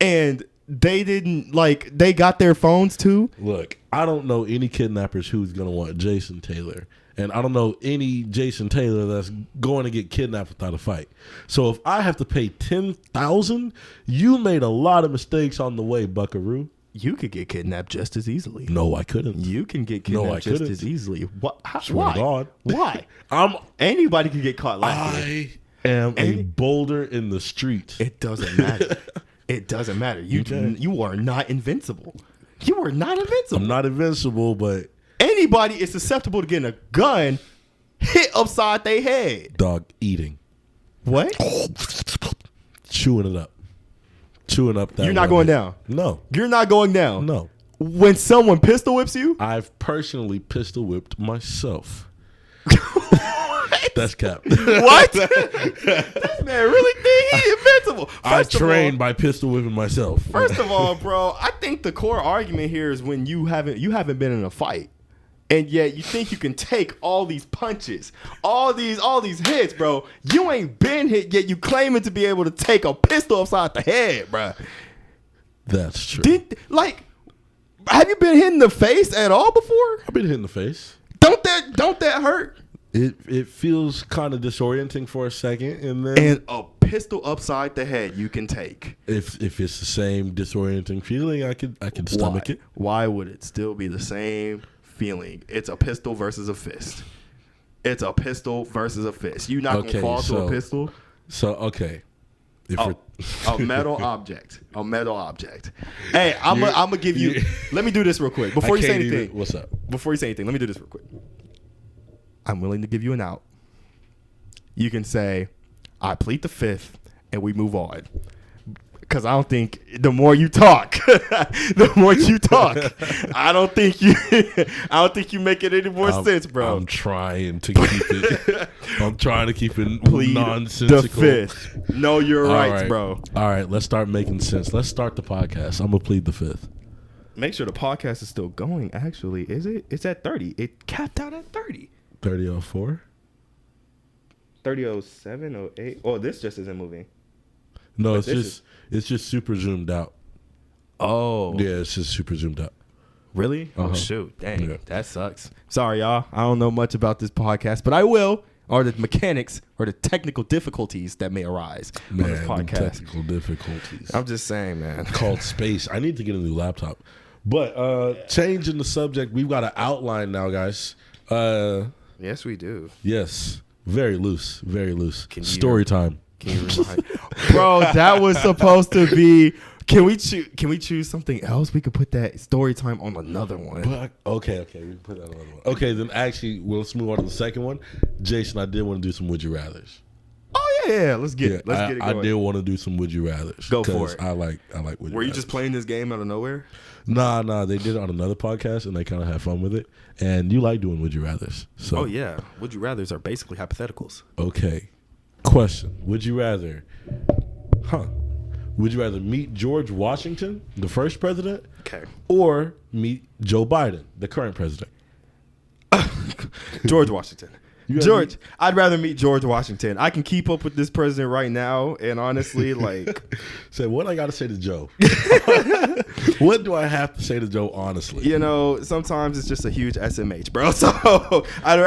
S2: and they didn't they got their phones too?
S3: Look, I don't know any kidnappers who's gonna want Jason Taylor, and I don't know any Jason Taylor that's going to get kidnapped without a fight. So if I have to pay $10,000, you made a lot of mistakes on the way, Buckaroo.
S2: You could get kidnapped just as easily.
S3: No, I couldn't.
S2: You can get
S3: No,
S2: kidnapped
S3: I
S2: just
S3: couldn't.
S2: as easily. What?
S3: Swear
S2: Why?
S3: to God.
S2: Why?
S3: I'm
S2: Anybody can get caught lacking.
S3: I am a boulder in the street.
S2: It doesn't matter. It doesn't matter. You are not invincible. You are not invincible.
S3: I'm not invincible, but
S2: Anybody is susceptible to getting a gun hit upside their head.
S3: dog eating,
S2: What?
S3: chewing it up that.
S2: You're not going down.
S3: No,
S2: You're not going down.
S3: no.
S2: When someone pistol whips you,
S3: I've personally pistol whipped myself. That's cap.
S2: what? This man really think he's invincible.
S3: I
S2: First of all-
S3: trained by pistol whipping myself.
S2: First of all, bro, I think the core argument here is when you haven't been in a fight, and yet you think you can take all these punches, all these hits, bro. You ain't been hit yet. You claiming to be able to take a pistol upside the head, bro.
S3: That's true.
S2: Have you been hit in the face at all before?
S3: I've been hit in the face.
S2: Don't that hurt?
S3: It feels kind of disorienting for a second, and then
S2: And a pistol upside the head you can take.
S3: if it's the same disorienting feeling, I could stomach it.
S2: Why would it still be the same feeling? It's a pistol versus a fist. It's a pistol versus a fist. You not gonna fall to a pistol?
S3: So okay,
S2: A metal object. A metal object. Hey, I'm gonna give you. Let me do this real quick before you say anything.
S3: What's up?
S2: Before you say anything, let me do this real quick. I'm willing to give you an out. You can say, I plead the fifth, and we move on. Because I don't think the more you talk, I don't think you make it any more sense, bro.
S3: I'm trying to keep it. I'm trying to keep it
S2: Plead
S3: nonsensical.
S2: the fifth. Know your rights, bro.
S3: All right, let's start making sense. Let's start the podcast. I'm gonna plead the fifth.
S2: Make sure the podcast is still going. Actually, is it? It's at 30. It capped out at 30.
S3: 30:04.
S2: 30:07, 08. Oh, this just isn't moving.
S3: No,
S2: But
S3: it's just super zoomed out.
S2: Oh,
S3: Yeah, it's just super zoomed out.
S2: really?
S3: Uh-huh.
S2: Oh shoot, dang,
S3: Yeah.
S2: that sucks. Sorry, y'all. I don't know much about this podcast, but I will. Or the mechanics or the technical difficulties that may arise on this
S3: Man,
S2: podcast.
S3: technical difficulties.
S2: I'm just saying, man.
S3: Called space. I need to get a new laptop. But changing the subject, we've got an outline now, guys.
S2: Yes, we do.
S3: Yes, very loose, very loose.
S2: Can you-
S3: Story time.
S2: Can you remind, bro? That was supposed to be. Can we choose something else? We could put that story time on another one.
S3: But, okay, we can put that on another one. Okay, then actually, let's move on to the second one. Jason, I did want to do some would you rather's.
S2: Oh yeah. Let's get it. Let's get it going.
S3: I did want to do some would you rather's.
S2: Go for
S3: 'cause
S2: it.
S3: I like would you
S2: Were you
S3: rather's.
S2: just playing this game out of nowhere?
S3: Nah, they did it on another podcast and they kind of had fun with it. And you like doing would you rather's. So
S2: Oh yeah. Would you rather's are basically hypotheticals.
S3: okay. Question. Would you rather Would you rather meet George Washington, the first president,
S2: Okay.
S3: or meet Joe Biden, the current president?
S2: George Washington.
S3: You gotta
S2: George, I'd rather meet George Washington. I can keep up with this president right now, and honestly, like,
S3: Say, what I got to say to Joe? What do I have to say to Joe, honestly?
S2: you know, sometimes it's just a huge SMH, bro. So I'd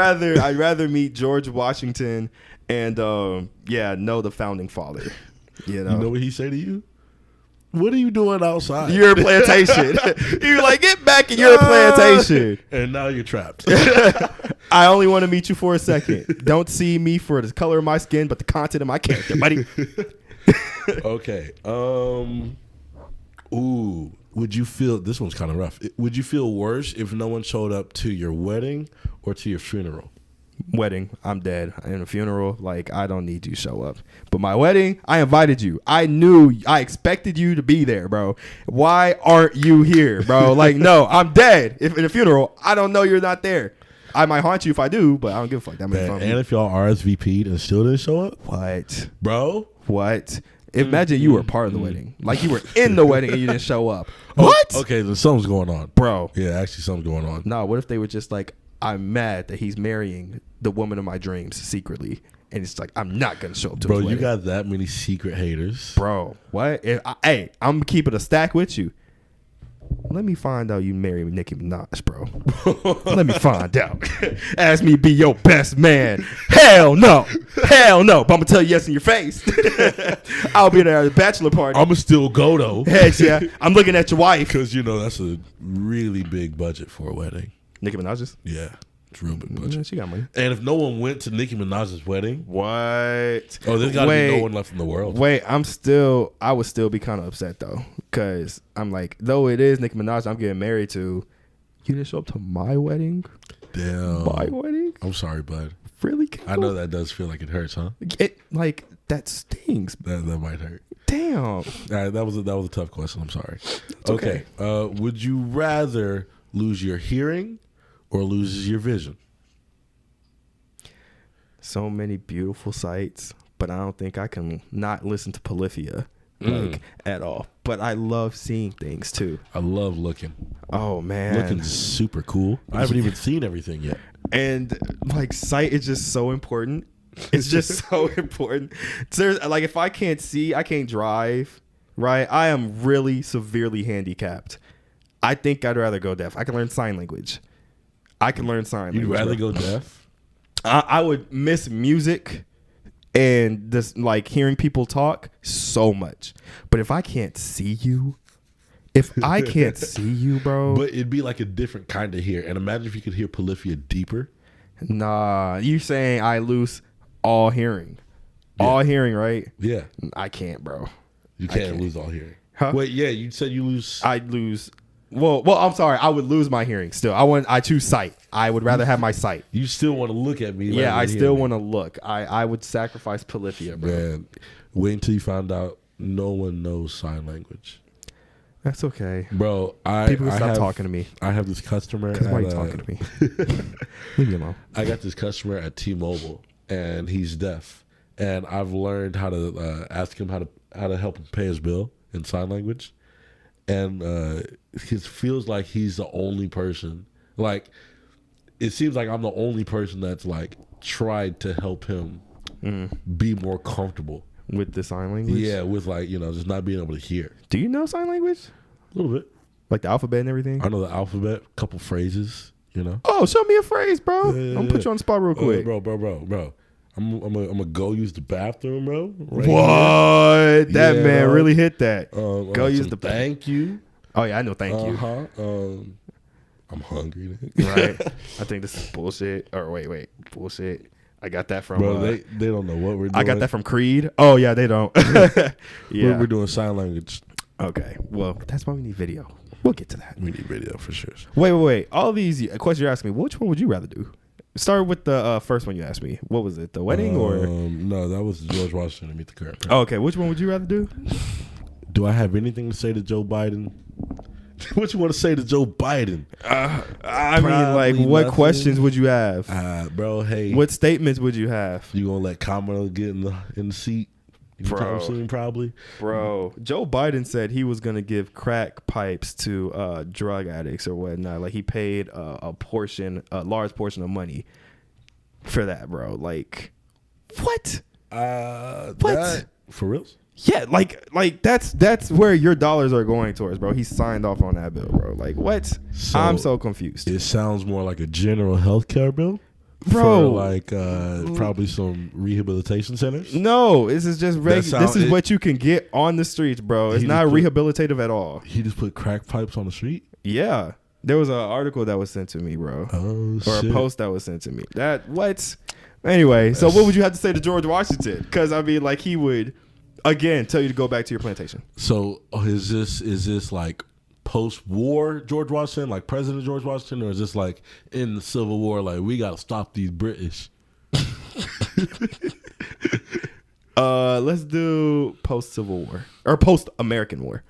S2: rather meet George Washington and know the founding father. You know,
S3: You know what he say to you? What are you doing outside?
S2: you're a plantation. You're like, get back in your plantation.
S3: And now you're trapped.
S2: I only want to meet you for a second. Don't see me for the color of my skin, but the content of my character, buddy.
S3: Okay. Ooh. Would you feel, this one's kind of rough. Would you feel worse if no one showed up to your wedding or to your funeral?
S2: Wedding, I'm dead. In a funeral, like, I don't need you to show up. But my wedding, I invited you. I expected you to be there, bro. Why aren't you here, bro? Like, no, I'm dead. If in a funeral, I don't know you're not there. I might haunt you if I do, but I don't give a fuck. That makes fun of me.
S3: And if y'all RSVP'd and still didn't show up?
S2: What?
S3: Bro?
S2: What? Imagine you were part of the wedding. Like, you were in the wedding and you didn't show up. What?
S3: Okay, then something's going on.
S2: Bro.
S3: Yeah, actually something's going on.
S2: No, what if they were just like, I'm mad that he's marrying the woman of my dreams secretly. And it's like, I'm not going to show up to
S3: Bro,
S2: his
S3: you
S2: wedding.
S3: got that many secret haters.
S2: Bro, what? Hey, I'm keeping a stack with you. Let me find out you married Nicki Minaj, bro. Let me find out. Ask me to be your best man. Hell no. Hell no. But I'm going to tell you yes in your face. I'll be there at the bachelor party.
S3: I'ma still go though.
S2: Heck yeah. I'm looking at your wife.
S3: Because, that's a really big budget for a wedding.
S2: Nicki Minaj's?
S3: Yeah, it's real big budget.
S2: She got money.
S3: And if no one went to Nicki Minaj's wedding,
S2: What?
S3: oh, there's got to be no one left in the world.
S2: Wait, I would still be kind of upset though. Because I'm like, though it is Nicki Minaj I'm getting married to, you didn't show up to my wedding?
S3: Damn.
S2: My wedding?
S3: I'm sorry, bud.
S2: Really?
S3: I know that does feel like it hurts, huh?
S2: That stings.
S3: That might hurt.
S2: Damn.
S3: All right, that was a tough question. I'm sorry.
S2: It's okay.
S3: Would you rather lose your hearing or lose your vision?
S2: So many beautiful sights, but I don't think I can not listen to Polyphia at all. But I love seeing things too.
S3: I love looking.
S2: Oh man,
S3: Looking's super cool. I haven't even seen everything yet.
S2: And like sight is just so important. It's just so important. There's like, if I can't see, I can't drive. Right, I am really severely handicapped. I think I'd rather go deaf. I can learn sign language.
S3: You'd rather go deaf?
S2: I would miss music and just like hearing people talk so much. But if I can't see you, bro.
S3: But it'd be like a different kind of hear. And imagine if you could hear Polyphia deeper.
S2: Nah, you saying I lose all hearing. all hearing, right?
S3: Yeah.
S2: I can't, bro.
S3: You can't lose all hearing.
S2: Huh?
S3: Wait, yeah, you said you lose.
S2: I'd lose. Well, I'm sorry. I would lose my hearing still. I choose sight. I would rather have my sight.
S3: You still want to look at me.
S2: Yeah, I still want to look. I would sacrifice polyphia, bro.
S3: Man, wait until you find out no one knows sign language.
S2: That's okay.
S3: Bro,
S2: People stop talking to me.
S3: I have this customer.
S2: Because why are you talking to me? Leave me alone.
S3: I got this customer at T-Mobile, and he's deaf. And I've learned how to ask him how to help him pay his bill in sign language. And it feels like he's the only person. Like, it seems like I'm the only person that's like tried to help him be more comfortable
S2: with the sign language.
S3: Yeah, with like just not being able to hear.
S2: Do you know sign language?
S3: A little bit,
S2: like the alphabet and everything.
S3: I know the alphabet, a couple phrases.
S2: Oh, show me a phrase, bro.
S3: Yeah.
S2: I'm gonna put you on the spot real quick,
S3: bro. I'm gonna go use the bathroom, bro.
S2: Right what? Here. That man really hit that.
S3: Go use the thank you.
S2: Oh yeah, I know thank
S3: you. I'm hungry.
S2: Right. I think this is bullshit. Or wait, bullshit. I got that from.
S3: Bro, they don't know what we're doing.
S2: I got that from Creed. Oh yeah, they don't.
S3: Yeah, we're doing sign language.
S2: Okay, well that's why we need video. We'll get to that.
S3: We need video for sure.
S2: Wait. All these questions you're asking me, which one would you rather do? Start with the first one you asked me. What was it? The wedding or?
S3: No, that was George Washington to meet the current.
S2: Oh, okay, which one would you rather do?
S3: Do I have anything to say to Joe Biden? What you want to say to Joe Biden?
S2: I mean, like, what questions would you have,
S3: bro? Hey,
S2: what statements would you have?
S3: You gonna let Kamala get in the seat? Anytime soon, probably.
S2: Bro, Joe Biden said he was gonna give crack pipes to drug addicts or whatnot. Like he paid a large portion of money for that, bro. Like, what? What?
S3: For reals?
S2: Yeah, like that's where your dollars are going towards, bro. He signed off on that bill, bro. Like what? So I'm so confused.
S3: It sounds more like a general health care bill.
S2: Bro,
S3: for like probably some rehabilitation centers.
S2: No, this is just regular. This is what you can get on the streets, bro. It's not rehabilitative at all.
S3: He just put crack pipes on the street.
S2: Yeah, there was an article that was sent to me, bro.
S3: Oh,
S2: or a post that was sent to me. That what? Anyway, so what would you have to say to George Washington? Because I mean, like he would again tell you to go back to your plantation.
S3: So is this like post-war George Washington, like President George Washington, or is this like in the Civil War, like we got to stop these British?
S2: Let's do post-Civil War or post-American War.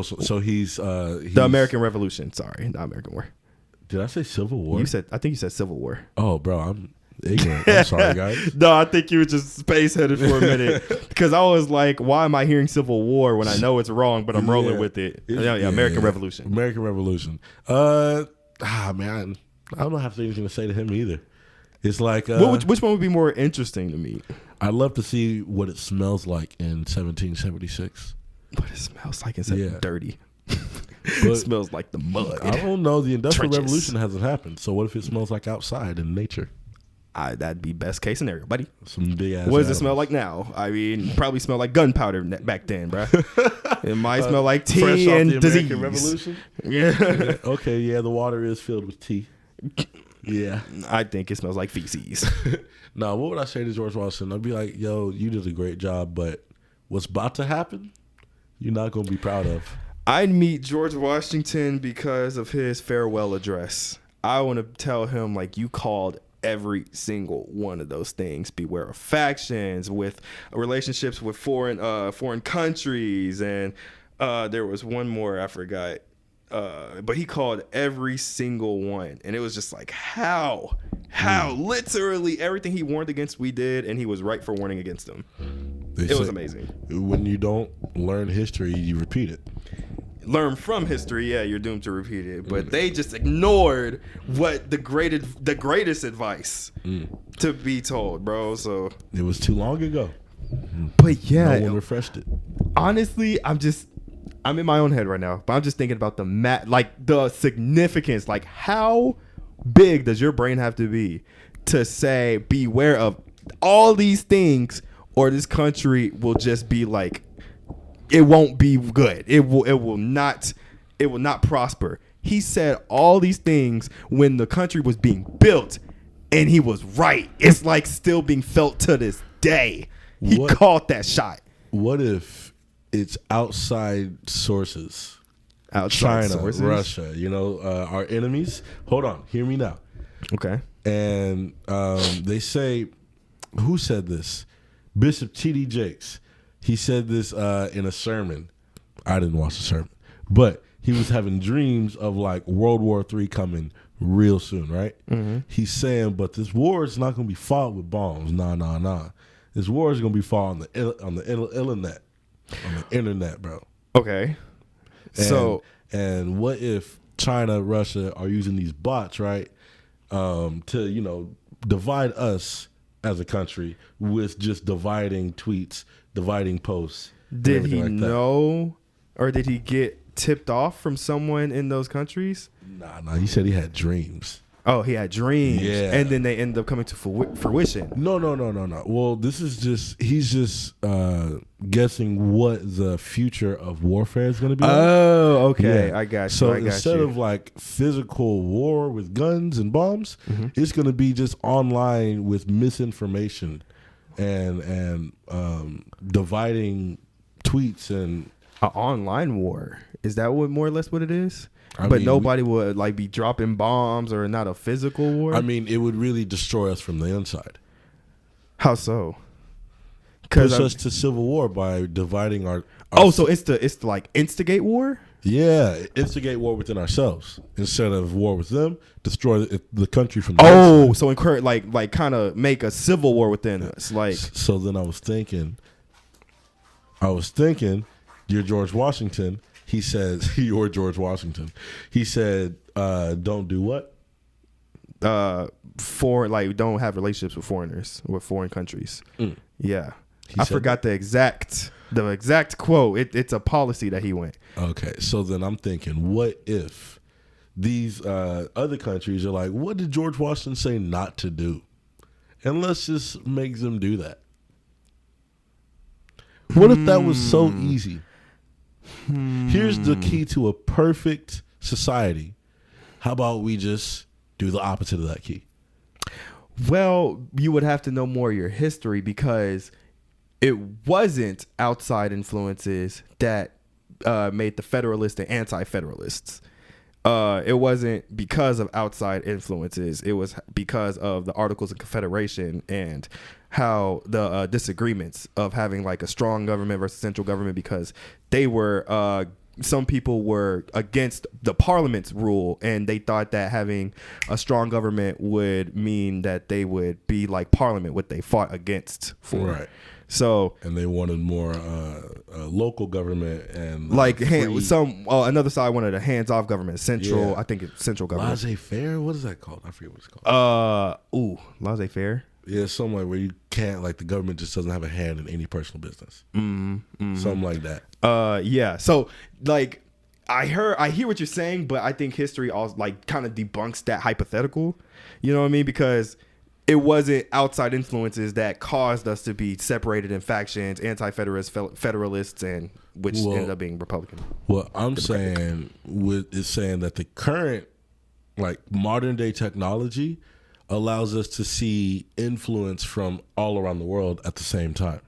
S3: So he's
S2: the American Revolution. Sorry, not American War.
S3: Did I say Civil War?
S2: I think you said Civil War.
S3: Oh, bro, I'm ignorant. I'm sorry, guys.
S2: No, I think you were just space headed for a minute because I was like, why am I hearing Civil War when I know it's wrong, but I'm rolling with it? Yeah, American Revolution.
S3: American Revolution. Man, I don't have anything to say to him either. It's like
S2: which one would be more interesting to me?
S3: I'd love to see what it smells like in 1776.
S2: What it smells like instead of dirty.
S3: It
S2: smells like the mud.
S3: I don't know. The Industrial Revolution hasn't happened, so what if it smells like outside in nature?
S2: That'd be best case scenario, buddy.
S3: Some big ass.
S2: What does it smell like now? I mean, probably smell like gunpowder back then, bro. It might smell like tea
S3: fresh
S2: and
S3: off the
S2: disease.
S3: American Revolution?
S2: Yeah.
S3: Okay. Yeah, the water is filled with tea. Yeah,
S2: I think it smells like feces.
S3: No, what would I say to George Washington? I'd be like, "Yo, you did a great job, but what's about to happen, you're not gonna be proud of."
S2: I'd meet George Washington because of his farewell address. I want to tell him, like, you called every single one of those things. Beware of factions, with relationships with foreign countries, and there was one more I forgot. But he called every single one, and it was just like how literally everything he warned against we did, and he was right for warning against them. It was amazing.
S3: When you don't learn history, you repeat it.
S2: Learn from history, yeah, you're doomed to repeat it. But they just ignored what the greatest advice to be told, bro. So
S3: it was too long ago.
S2: But yeah,
S3: no one refreshed it.
S2: Honestly, I'm in my own head right now, but I'm just thinking about the significance, like how big does your brain have to be to say beware of all these things, or this country will just be like, it won't be good. It will not prosper. He said all these things when the country was being built, and he was right. It's like still being felt to this day. He
S3: What-
S2: called that shot.
S3: What if it's outside sources?
S2: Outside
S3: China,
S2: sources?
S3: Russia, our enemies. Hold on, hear me now.
S2: Okay.
S3: And they say, who said this? Bishop T.D. Jakes. He said this in a sermon. I didn't watch the sermon, but he was having dreams of like World War III coming real soon, right? Mm-hmm. He's saying, but this war is not going to be fought with bombs. Nah. This war is going to be fought on the internet, bro.
S2: Okay.
S3: And what if China, Russia are using these bots, right, to divide us as a country with just dividing tweets, dividing posts.
S2: Did he
S3: like
S2: know, or did he get tipped off from someone in those countries?
S3: Nah. He said he had dreams.
S2: Oh, he had dreams.
S3: Yeah.
S2: And then they ended up coming to fruition.
S3: No. Well, this is he's just guessing what the future of warfare is going to be.
S2: Oh, okay.
S3: Yeah.
S2: I got you.
S3: So instead of like physical war with guns and bombs, it's going to be just online with misinformation and dividing tweets and
S2: an online war. Is that what more or less what it is?
S3: I
S2: but
S3: mean,
S2: nobody would like be dropping bombs, or not a physical war.
S3: I mean, it would really destroy us from the inside.
S2: How so?
S3: Push us to civil war by dividing our
S2: so it's the like instigate war.
S3: Yeah, instigate war within ourselves instead of war with them. Destroy the country from the
S2: inside. So encourage like kind of make a civil war within us. Like
S3: so, then I was thinking, you're George Washington. He says, you're George Washington. He said, don't do what?
S2: Don't have relationships with foreigners, with foreign countries. Yeah. I forgot the exact quote. It's a policy that he went.
S3: Okay. So then I'm thinking, what if these other countries are like, what did George Washington say not to do? And let's just make them do that. What if that was so easy? Here's the key to a perfect society. How about we just do the opposite of that key?
S2: Well, you would have to know more of your history, because it wasn't outside influences that made the Federalists and Anti-Federalists. It wasn't because of outside influences. It was because of the Articles of Confederation and how the disagreements of having like a strong government versus central government, because they were some people were against the parliament's rule, and they thought that having a strong government would mean that they would be like parliament, what they fought against for.
S3: Right.
S2: So,
S3: and they wanted more local government and
S2: like another side wanted a hands-off government, central.
S3: Yeah.
S2: I think it's central government.
S3: Laissez-faire. What is that called? I forget what it's called.
S2: Laissez-faire.
S3: Yeah, something like where you can't, like, the government just doesn't have a hand in any personal business. Something like that.
S2: Yeah. So, like, I hear what you're saying, but I think history also like kind of debunks that hypothetical. You know what I mean? Because it wasn't outside influences that caused us to be separated in factions, anti-federalists, federalists, and which ended up being Republican.
S3: What I'm saying is saying that the current, like, modern day technology allows us to see influence from all around the world at the same time.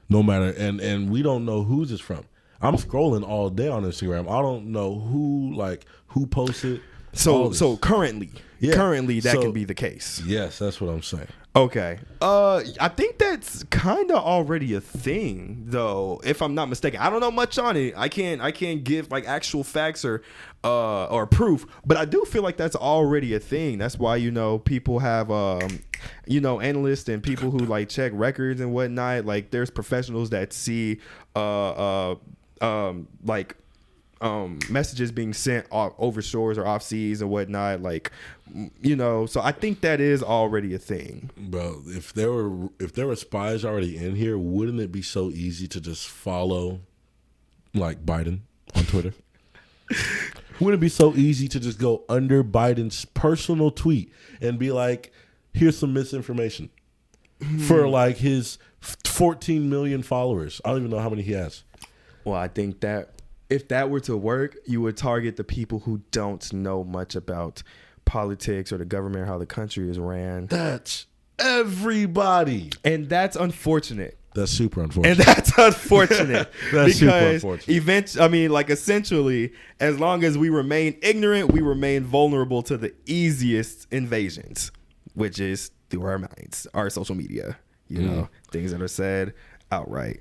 S3: No matter, and we don't know who's it's from. I'm scrolling all day on Instagram. I don't know who posted.
S2: So currently that can be the case.
S3: Yes, that's what I'm saying.
S2: Okay. I think that's kind of already a thing, though, if I'm not mistaken. I don't know much on it. I can't give like actual facts or proof, but I do feel like that's already a thing. That's why, people have analysts and people who like check records and whatnot. Like, there's professionals that see messages being sent over shores or off seas and whatnot, so I think that is already a thing.
S3: Bro, if there were spies already in here, wouldn't it be so easy to just follow like Biden on Twitter? Wouldn't it be so easy to just go under Biden's personal tweet and be like, here's some misinformation for like his 14 million followers? I don't even know how many he has.
S2: Well, I think that if that were to work, you would target the people who don't know much about politics or the government or how the country is ran.
S3: That's everybody.
S2: And that's unfortunate.
S3: That's super unfortunate.
S2: And that's unfortunate.
S3: That's super
S2: because
S3: unfortunate.
S2: essentially, as long as we remain ignorant, we remain vulnerable to the easiest invasions, which is through our minds, our social media, you know, things that are said outright.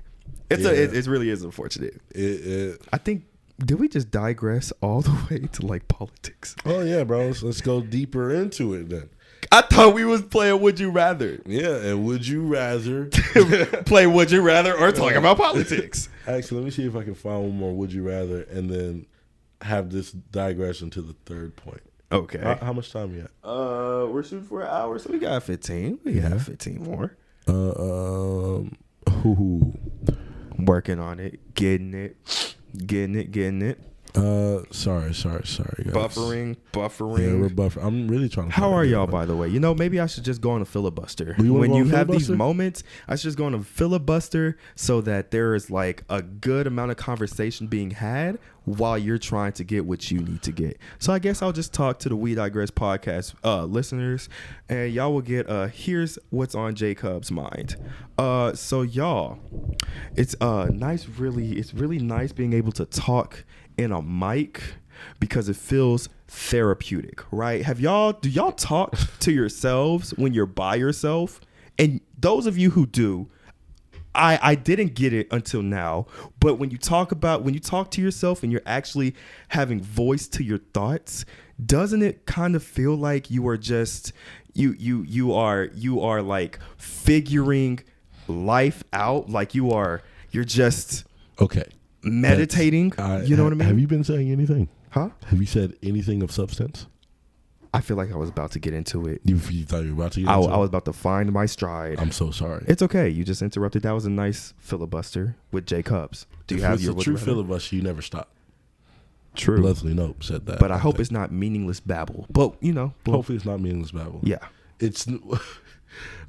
S2: It really is unfortunate. I think, did we just digress all the way to like politics?
S3: Oh yeah, bro. Let's go deeper into it then.
S2: I thought we was playing Would You Rather.
S3: Yeah, and would you rather
S2: play Would You Rather or talk about politics?
S3: Actually, let me see if I can find one more Would You Rather and then have this digression to the third point.
S2: Okay.
S3: How much time you got?
S2: We're shooting for an hour, so we got 15. We got 15 more. Working on it, getting it.
S3: Sorry, guys.
S2: Buffering.
S3: Yeah, we're buffering. I'm really trying to.
S2: How are y'all, by the way? You know, maybe I should just go on a filibuster.
S3: When
S2: you have these moments, I should just go on a filibuster so that there is like a good amount of conversation being had while you're trying to get what you need to get. So I guess I'll just talk to the We Digress podcast listeners, and y'all will get here's what's on Jacob's mind. So y'all, it's really nice being able to talk in a mic because it feels therapeutic, right? Do y'all talk to yourselves when you're by yourself? And those of you who do, I didn't get it until now, but when you talk to yourself and you're actually having voice to your thoughts, doesn't it kind of feel like you are just you are like figuring life out, like you're just
S3: okay
S2: meditating? You know what I mean?
S3: Have you been saying anything?
S2: Huh?
S3: Have you said anything of substance?
S2: I feel like I was about to get into it.
S3: You thought you were about to get
S2: into
S3: it?
S2: I was about to find my stride.
S3: I'm so sorry.
S2: It's okay. You just interrupted. That was a nice filibuster with Jay Cubs. Do you have your
S3: true filibuster? You never stop.
S2: True.
S3: Leslie Knope said that.
S2: But I hope it's not meaningless babble. But
S3: hopefully it's not meaningless babble.
S2: Yeah.
S3: It's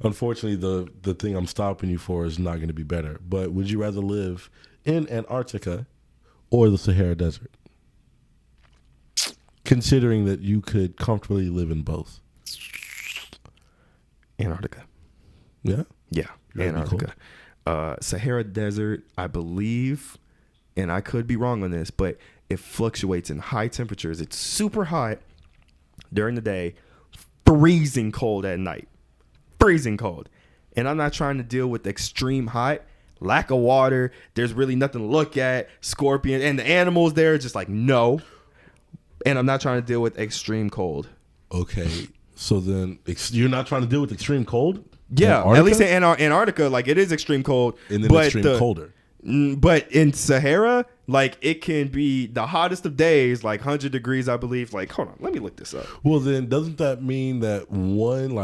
S3: unfortunately the thing I'm stopping you for is not going to be better. But would you rather live in Antarctica or the Sahara Desert? Considering that you could comfortably live in both.
S2: Antarctica.
S3: Yeah?
S2: Yeah. Antarctica. Sahara Desert, I believe, and I could be wrong on this, but it fluctuates in high temperatures. It's super hot during the day, freezing cold at night. Freezing cold. And I'm not trying to deal with extreme hot, lack of water. There's really nothing to look at. Scorpion and the animals there are just like, no. And I'm not trying to deal with extreme cold.
S3: Okay. So then you're not trying to deal with extreme cold?
S2: Yeah.
S3: Antarctica?
S2: At least in Antarctica, like it is extreme cold.
S3: And then extreme colder.
S2: But in Sahara, like it can be the hottest of days, like 100 degrees, I believe. Like, hold on, let me look this up.
S3: Well, then doesn't that mean that 1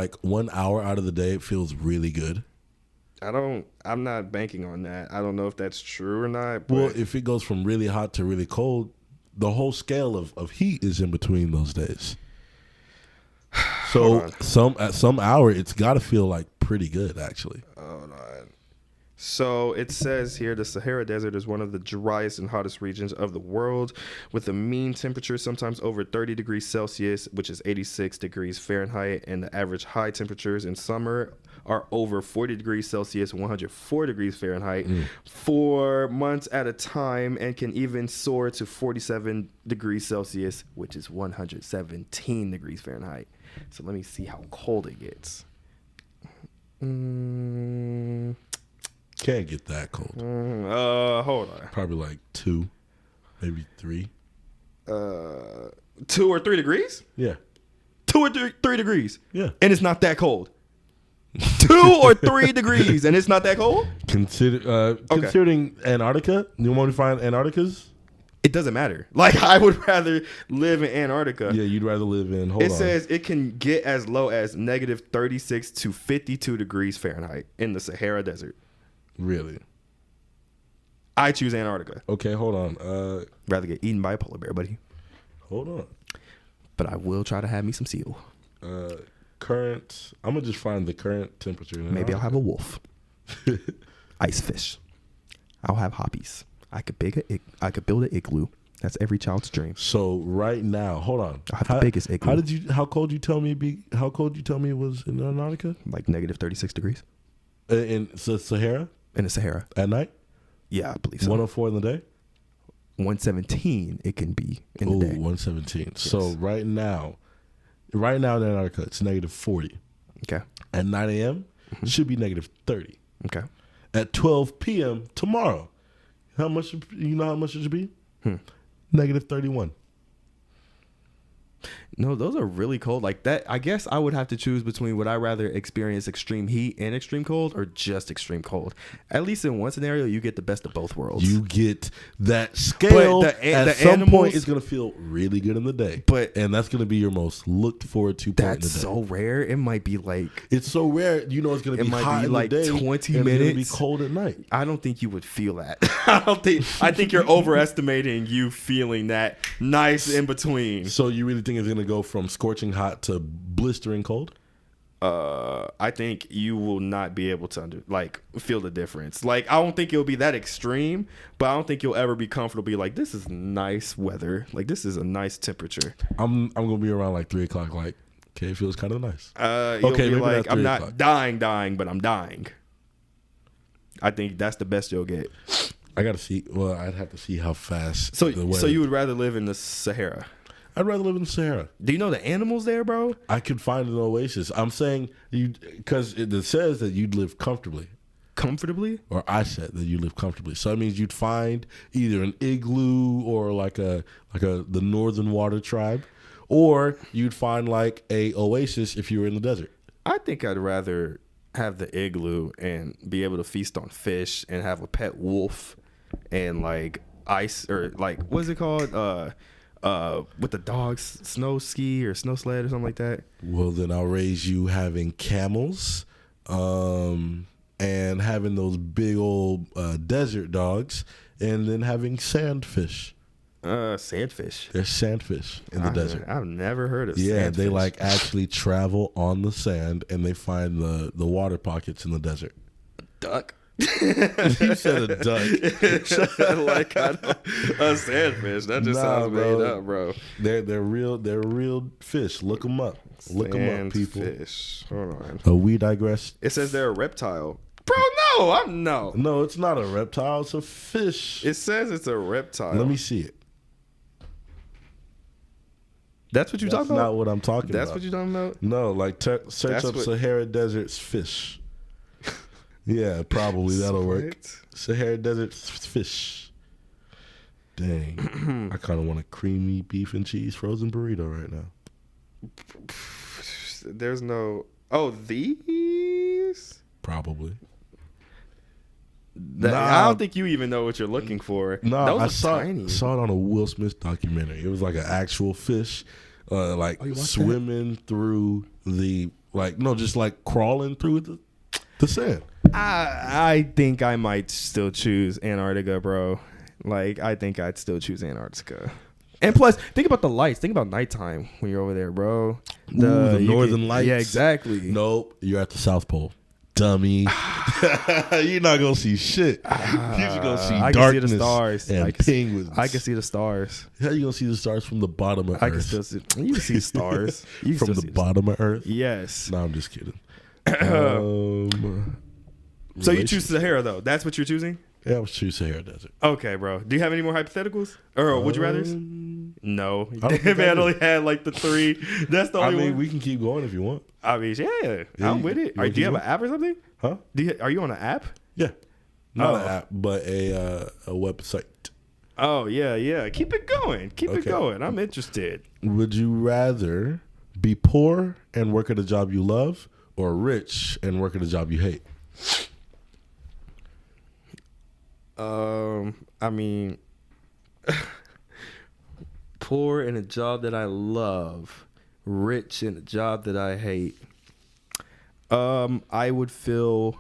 S3: hour out of the day it feels really good?
S2: I'm not banking on that. I don't know if that's true or not. But
S3: well, if it goes from really hot to really cold, the whole scale of heat is in between those days. So at some hour, it's got to feel like pretty good, actually.
S2: Hold on. So it says here the Sahara Desert is one of the driest and hottest regions of the world, with a mean temperature sometimes over 30 degrees Celsius, which is 86 degrees Fahrenheit, and the average high temperatures in summer are over 40 degrees Celsius, 104 degrees Fahrenheit, for months at a time, and can even soar to 47 degrees Celsius, which is 117 degrees Fahrenheit. So let me see how cold it gets.
S3: Can't get that cold.
S2: Hold on.
S3: Probably like 2, maybe 3.
S2: 2 or 3 degrees?
S3: Yeah.
S2: 2 or 3 degrees?
S3: Yeah.
S2: And it's not that cold? 2 or 3 degrees and it's not that cold?
S3: Considering Antarctica, you want to find Antarcticas?
S2: It doesn't matter. Like, I would rather live in Antarctica.
S3: Yeah, you'd rather live in,
S2: It says it can get as low as negative 36 to 52 degrees Fahrenheit in the Sahara Desert.
S3: Really?
S2: I choose Antarctica.
S3: Okay, hold on.
S2: Rather get eaten by a polar bear, buddy.
S3: Hold on.
S2: But I will try to have me some seal.
S3: Current. I'm going to just find the current temperature.
S2: Maybe I'll have a wolf. Ice fish. I'll have hobbies. I could build an igloo. That's every child's dream.
S3: So right now, hold on.
S2: I have the biggest igloo.
S3: How cold you tell me it was in Antarctica?
S2: Like negative 36 degrees.
S3: In Sahara?
S2: in the Sahara.
S3: At night?
S2: Yeah, I believe so.
S3: 104 in the day?
S2: 117 it can be in
S3: Oh,
S2: the day.
S3: 117. So right now in Antarctica, it's negative 40.
S2: Okay.
S3: At 9 a.m., it should be negative 30.
S2: Okay.
S3: At 12 p.m. tomorrow, how much it should be? Negative 31.
S2: No, those are really cold. Like that, I guess I would have to choose between would I rather experience extreme heat and extreme cold or just extreme cold. At least in one scenario, you get the best of both worlds.
S3: You get that scale.
S2: But
S3: at some
S2: animals,
S3: point, it's going to feel really good in the day. And that's going to be your most looked forward to part in the day.
S2: That's so rare. It might be like...
S3: It's so rare. You know it's going to be hot in
S2: like
S3: the day.
S2: 20
S3: and
S2: minutes.
S3: It's going to be cold at night.
S2: I don't think you would feel that. I think you're overestimating you feeling that nice in between.
S3: So you really think it's going to go from scorching hot to blistering cold?
S2: I think you will not be able to feel the difference. Like, I don't think it'll be that extreme, but I don't think you'll ever be comfortable. Be like, this is nice weather. Like, this is a nice temperature.
S3: I'm gonna be around like 3 o'clock. Like, okay, it feels kind of nice.
S2: You'll
S3: okay,
S2: be
S3: maybe
S2: like, I'm not
S3: o'clock.
S2: dying, but I'm dying. I think that's the best you'll get.
S3: I gotta see. Well, I'd have to see how fast.
S2: So
S3: the weather.
S2: so you would rather live in the Sahara?
S3: I'd rather live in the Sahara.
S2: Do you know the animals there, bro?
S3: I could find an oasis. I'm saying you because it says that you'd live comfortably.
S2: Comfortably?
S3: Or I said that you live comfortably. So that means you'd find either an igloo or like the Northern Water Tribe, or you'd find like a oasis if you were in the desert.
S2: I think I'd rather have the igloo and be able to feast on fish and have a pet wolf and like ice or like what's it called? With the dogs, snow ski or snow sled or something like that.
S3: Well, then I'll raise you having camels, and having those big old desert dogs, and then having sandfish.
S2: Sandfish.
S3: There's sandfish in the desert.
S2: I've never heard of
S3: Yeah,
S2: sandfish.
S3: they like actually travel on the sand and they find the water pockets in the desert.
S2: Duck.
S3: You said a duck.
S2: Like a sandfish. That just sounds made up, bro.
S3: They're real fish. Look them up. Look them up, people.
S2: Fish. Hold on.
S3: We digress.
S2: It says they're a reptile. Bro, no.
S3: No, it's not a reptile. It's a fish.
S2: It says it's a reptile.
S3: Let me see it.
S2: That's what you're talking about?
S3: That's not what I'm talking about.
S2: That's what you're talking about?
S3: No, like search up Sahara Desert's fish. Yeah, probably that'll work. Sahara Desert fish. Dang. I kind of want a creamy beef and cheese frozen burrito right now.
S2: There's no... Oh, these?
S3: Probably.
S2: I don't think you even know what you're looking for.
S3: No,
S2: Those
S3: I
S2: are tiny.
S3: saw it on a Will Smith documentary. It was like an actual fish, swimming through the just like crawling through the sand.
S2: I think I might still choose Antarctica, bro. Like, I think I'd still choose Antarctica. And plus, think about the lights. Think about nighttime when you're over there, bro.
S3: The northern lights.
S2: Yeah, exactly.
S3: Nope, you're at the South Pole. Dummy. You're not going to see shit. You're just going to see
S2: I
S3: darkness
S2: can see the stars.
S3: and penguins.
S2: I can see the stars.
S3: How you going to see the stars from the bottom of Earth?
S2: I can still see... You can see stars. You can
S3: from
S2: still
S3: the
S2: see
S3: bottom of Earth?
S2: Yes.
S3: No, I'm just kidding.
S2: So you choose Sahara, though. That's what you're choosing?
S3: Yeah, I would choose Sahara Desert.
S2: Okay, bro. Do you have any more hypotheticals? Or would you rather? No. Man only had like the 3. That's the only one.
S3: We can keep going if you want.
S2: I mean, yeah. I'm with it. Do you have an app or something?
S3: Huh?
S2: Are you on an app?
S3: Yeah. Not an app, but a website.
S2: Oh, yeah. Keep it going. Keep it going. I'm interested.
S3: Would you rather be poor and work at a job you love, or rich and work at a job you hate?
S2: I mean, poor in a job that I love, rich in a job that I hate. I would feel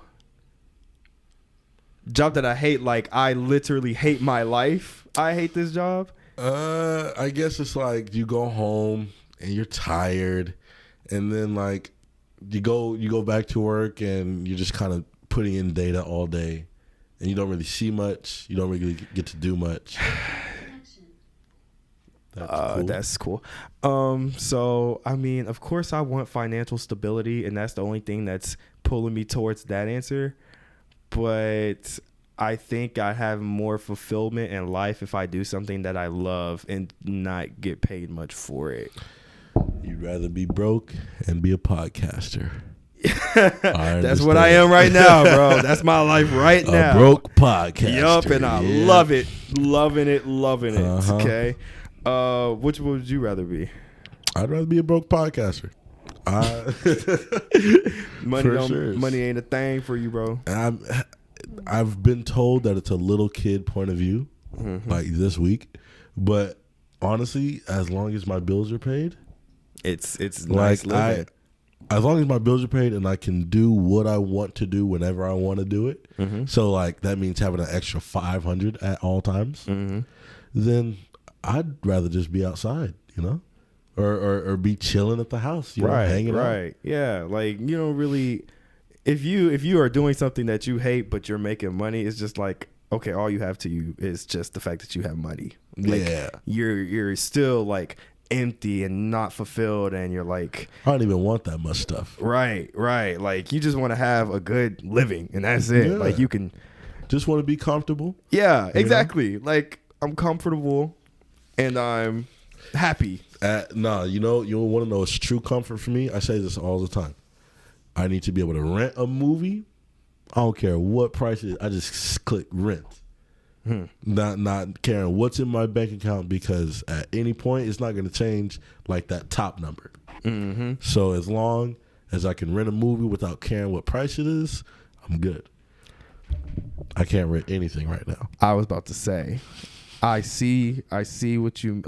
S2: job that I hate, like I literally hate my life. I hate this job.
S3: I guess it's like you go home and you're tired, and then like you go back to work and you're just kind of putting in data all day. And you don't really see much. You don't really get to do much.
S2: That's cool. So, I mean, of course, I want financial stability, and that's the only thing that's pulling me towards that answer. but I think I have more fulfillment in life if I do something that I love and not get paid much for it.
S3: You'd rather be broke and be a podcaster.
S2: That's what I am right now, bro. That's my life right now.
S3: A broke podcaster.
S2: Yup, and I love it. Loving it. Okay. Which would you rather be?
S3: I'd rather be a broke podcaster.
S2: Money ain't a thing for you, bro.
S3: I've been told that it's a little kid point of view, like this week. But honestly, as long as my bills are paid,
S2: it's nice living.
S3: As long as my bills are paid and I can do what I want to do whenever I want to do it. So like that means having an extra 500 at all times. Then I'd rather just be outside, you know, or be chilling at the house, you know, hanging out.
S2: Right. Yeah. Like you don't really, if you are doing something that you hate but you're making money, it's just like, okay, all you have to you is just the fact that you have money. Like,
S3: yeah.
S2: You're still like empty and not fulfilled, and you're like,
S3: I don't even want that much stuff.
S2: Right. Like you just want to have a good living, and that's it.
S3: Yeah.
S2: Like you can
S3: just want to be comfortable.
S2: Yeah, exactly. You know? Like I'm comfortable and I'm happy.
S3: No, you want to know what's true comfort for me? I say this all the time. I need to be able to rent a movie. I don't care what price it is. I just click rent. Not caring what's in my bank account, because at any point it's not going to change like that top number. So as long as I can rent a movie without caring what price it is, I'm good. I can't rent anything right now.
S2: I was about to say, I see what you're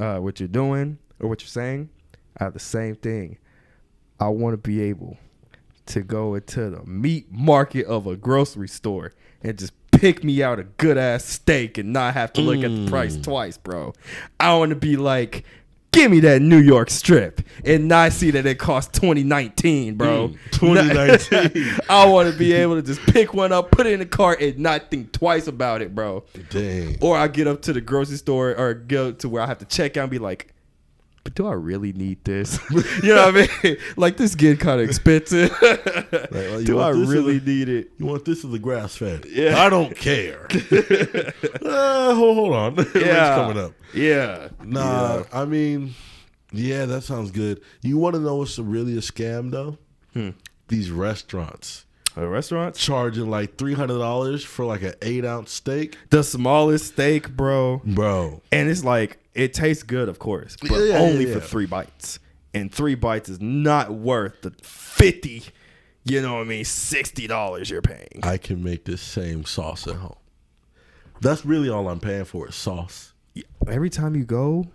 S2: doing or what you're saying. I have the same thing. I want to be able to go into the meat market of a grocery store and just pick me out a good ass steak and not have to look at the price twice, bro. I want to be like, give me that New York strip and not see that it costs $20.19, bro.
S3: $20.19.
S2: I want to be able to just pick one up, put it in the cart, and not think twice about it, bro.
S3: Dang.
S2: Or I get up to the grocery store or go to where I have to check out and be like, but do I really need this? You know what I mean? Like, this getting kind of expensive. Do I really need it?
S3: You want this as a grass fed?
S2: Yeah.
S3: I don't care. Hold on. It's coming up.
S2: Yeah.
S3: Nah,
S2: yeah.
S3: I mean, yeah, that sounds good. You want to know what's really a scam, though? These restaurants.
S2: Restaurants?
S3: Charging like $300 for like an 8-ounce steak.
S2: The smallest steak, bro. And it's like, it tastes good, of course, but only for 3 bites. And 3 bites is not worth the $50, you know what I mean, $60 you're paying.
S3: I can make this same sauce at home. That's really all I'm paying for is sauce.
S2: Every time you go,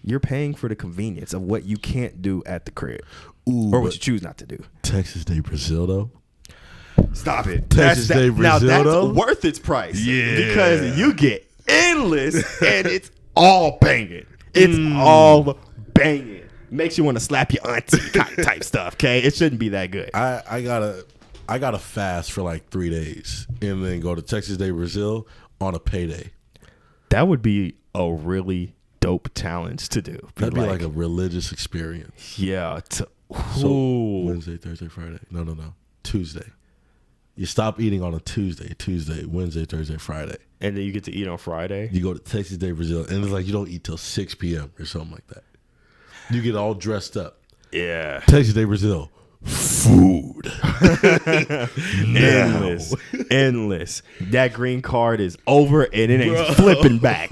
S2: you're paying for the convenience of what you can't do at the crib. Or what you choose not to do.
S3: Texas Day Brazil, though.
S2: Stop it.
S3: Texas Day Brazil,
S2: now that's
S3: though?
S2: worth its price.
S3: Yeah.
S2: Because you get endless and it's all banging. It's all banging. Makes you want to slap your auntie type stuff, okay? It shouldn't be that good.
S3: I gotta fast for like 3 days and then go to Texas Day Brazil on a payday.
S2: That would be a really dope challenge to do.
S3: That'd be like a religious experience.
S2: Yeah.
S3: So Wednesday, Thursday, Friday. No. Tuesday. You stop eating on a Tuesday, Wednesday, Thursday, Friday.
S2: And then you get to eat on Friday.
S3: You go to Texas Day Brazil, and it's like you don't eat till 6 p.m. or something like that. You get all dressed up.
S2: Yeah.
S3: Texas Day Brazil. Food.
S2: Endless. That green card is over, and it ain't flipping back.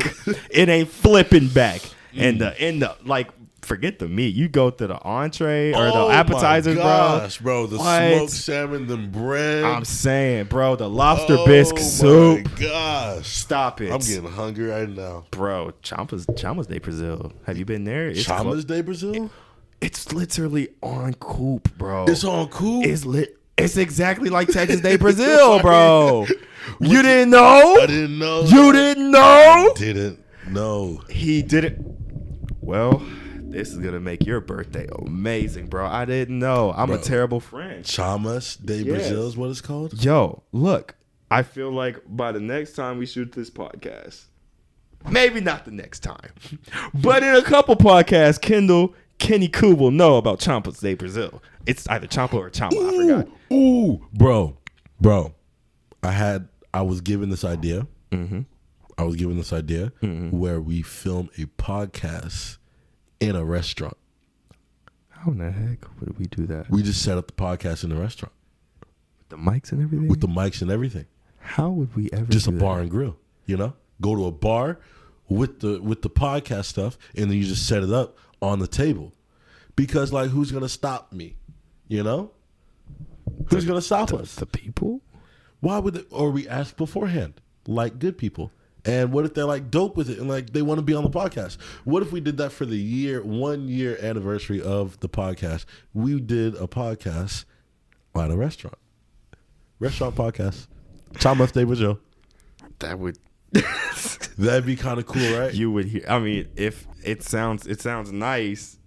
S2: It ain't flipping back. And the like, forget the meat. You go to the entree or the appetizers,
S3: bro. The smoked salmon, the bread.
S2: I'm saying, bro, the lobster bisque soup.
S3: Oh my gosh.
S2: Stop it.
S3: I'm getting hungry right now.
S2: Bro, Chamas de Brazil. Have you been there?
S3: Chamas de Brazil?
S2: It's literally on Coop, bro.
S3: It's on Coop?
S2: It's exactly like Texas Day Brazil, bro. You didn't know?
S3: I didn't know.
S2: You didn't know?
S3: Didn't know.
S2: He didn't. Well, this is going to make your birthday amazing, bro. I didn't know. I'm a terrible friend.
S3: Chamas de Brazil is what it's called?
S2: Yo, look. I feel like by the next time we shoot this podcast, maybe not the next time, but in a couple podcasts, Kendall Kennycoo will know about Chamas de Brazil. It's either Champa or Chama. I forgot.
S3: Ooh, bro. I I was given this idea. I was given this idea where we film a podcast in a restaurant.
S2: How in the heck would we do that?
S3: We just set up the podcast in the restaurant
S2: The mics and everything?
S3: with the mics and everything.
S2: How would we ever
S3: Just a
S2: do
S3: bar
S2: that?
S3: and grill, you know? Go to a bar with the podcast stuff, and then you just set it up on the table. Because, like, who's going to stop me? You know? Who's going to stop us?
S2: The people?
S3: Why would they, or we ask beforehand, like good people. And what if they're like dope with it and like they want to be on the podcast? What if we did that for the 1 year anniversary of the podcast? We did a podcast at a restaurant. Restaurant podcast. Chama Stay with Joe.
S2: That would
S3: That'd be kind of cool, right?
S2: you would hear. I mean, if it sounds nice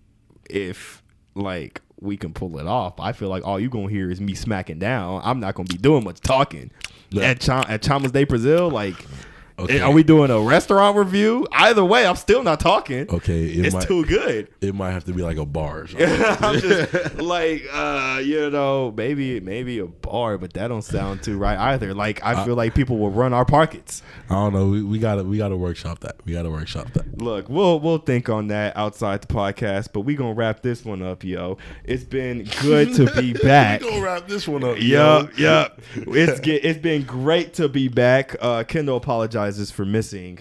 S2: if like we can pull it off. I feel like all you gonna hear is me smacking down. I'm not gonna be doing much talking.
S3: Yeah.
S2: At Chama's Day Brazil, like,
S3: Okay.
S2: are we doing a restaurant review? Either way, I'm still not talking.
S3: Okay,
S2: It's too good.
S3: It might have to be like a bar or something.
S2: I'm just like, maybe a bar, but that don't sound too right either. Like, I feel like people will run our pockets.
S3: I don't know. We gotta workshop that. We gotta workshop that.
S2: Look, we'll think on that outside the podcast, but we gonna wrap this one up, yo. It's been good to be back.
S3: We gonna wrap this one up.
S2: Yup. It's been great to be back. Kendall apologizes for missing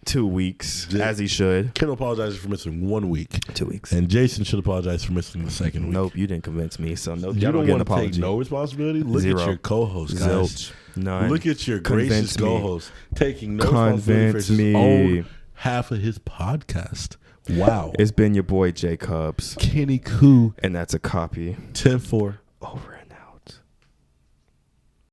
S2: 2 weeks, as he should.
S3: Ken apologizes for missing 1 week.
S2: 2 weeks.
S3: And Jason should apologize for missing the second week.
S2: Nope, you didn't convince me. So no,
S3: You
S2: y'all
S3: don't
S2: get an
S3: want to take
S2: apology.
S3: no responsibility? Look
S2: Zero.
S3: at your co-host, guys.
S2: Zilch. None.
S3: Look at your
S2: Convince
S3: gracious
S2: me.
S3: co-host taking no responsibility for
S2: Convince
S3: his
S2: me.
S3: own half of his podcast. Wow.
S2: It's been your boy Jay Cubs,
S3: Kenny Koo
S2: and that's a copy
S3: 10-4.
S2: over.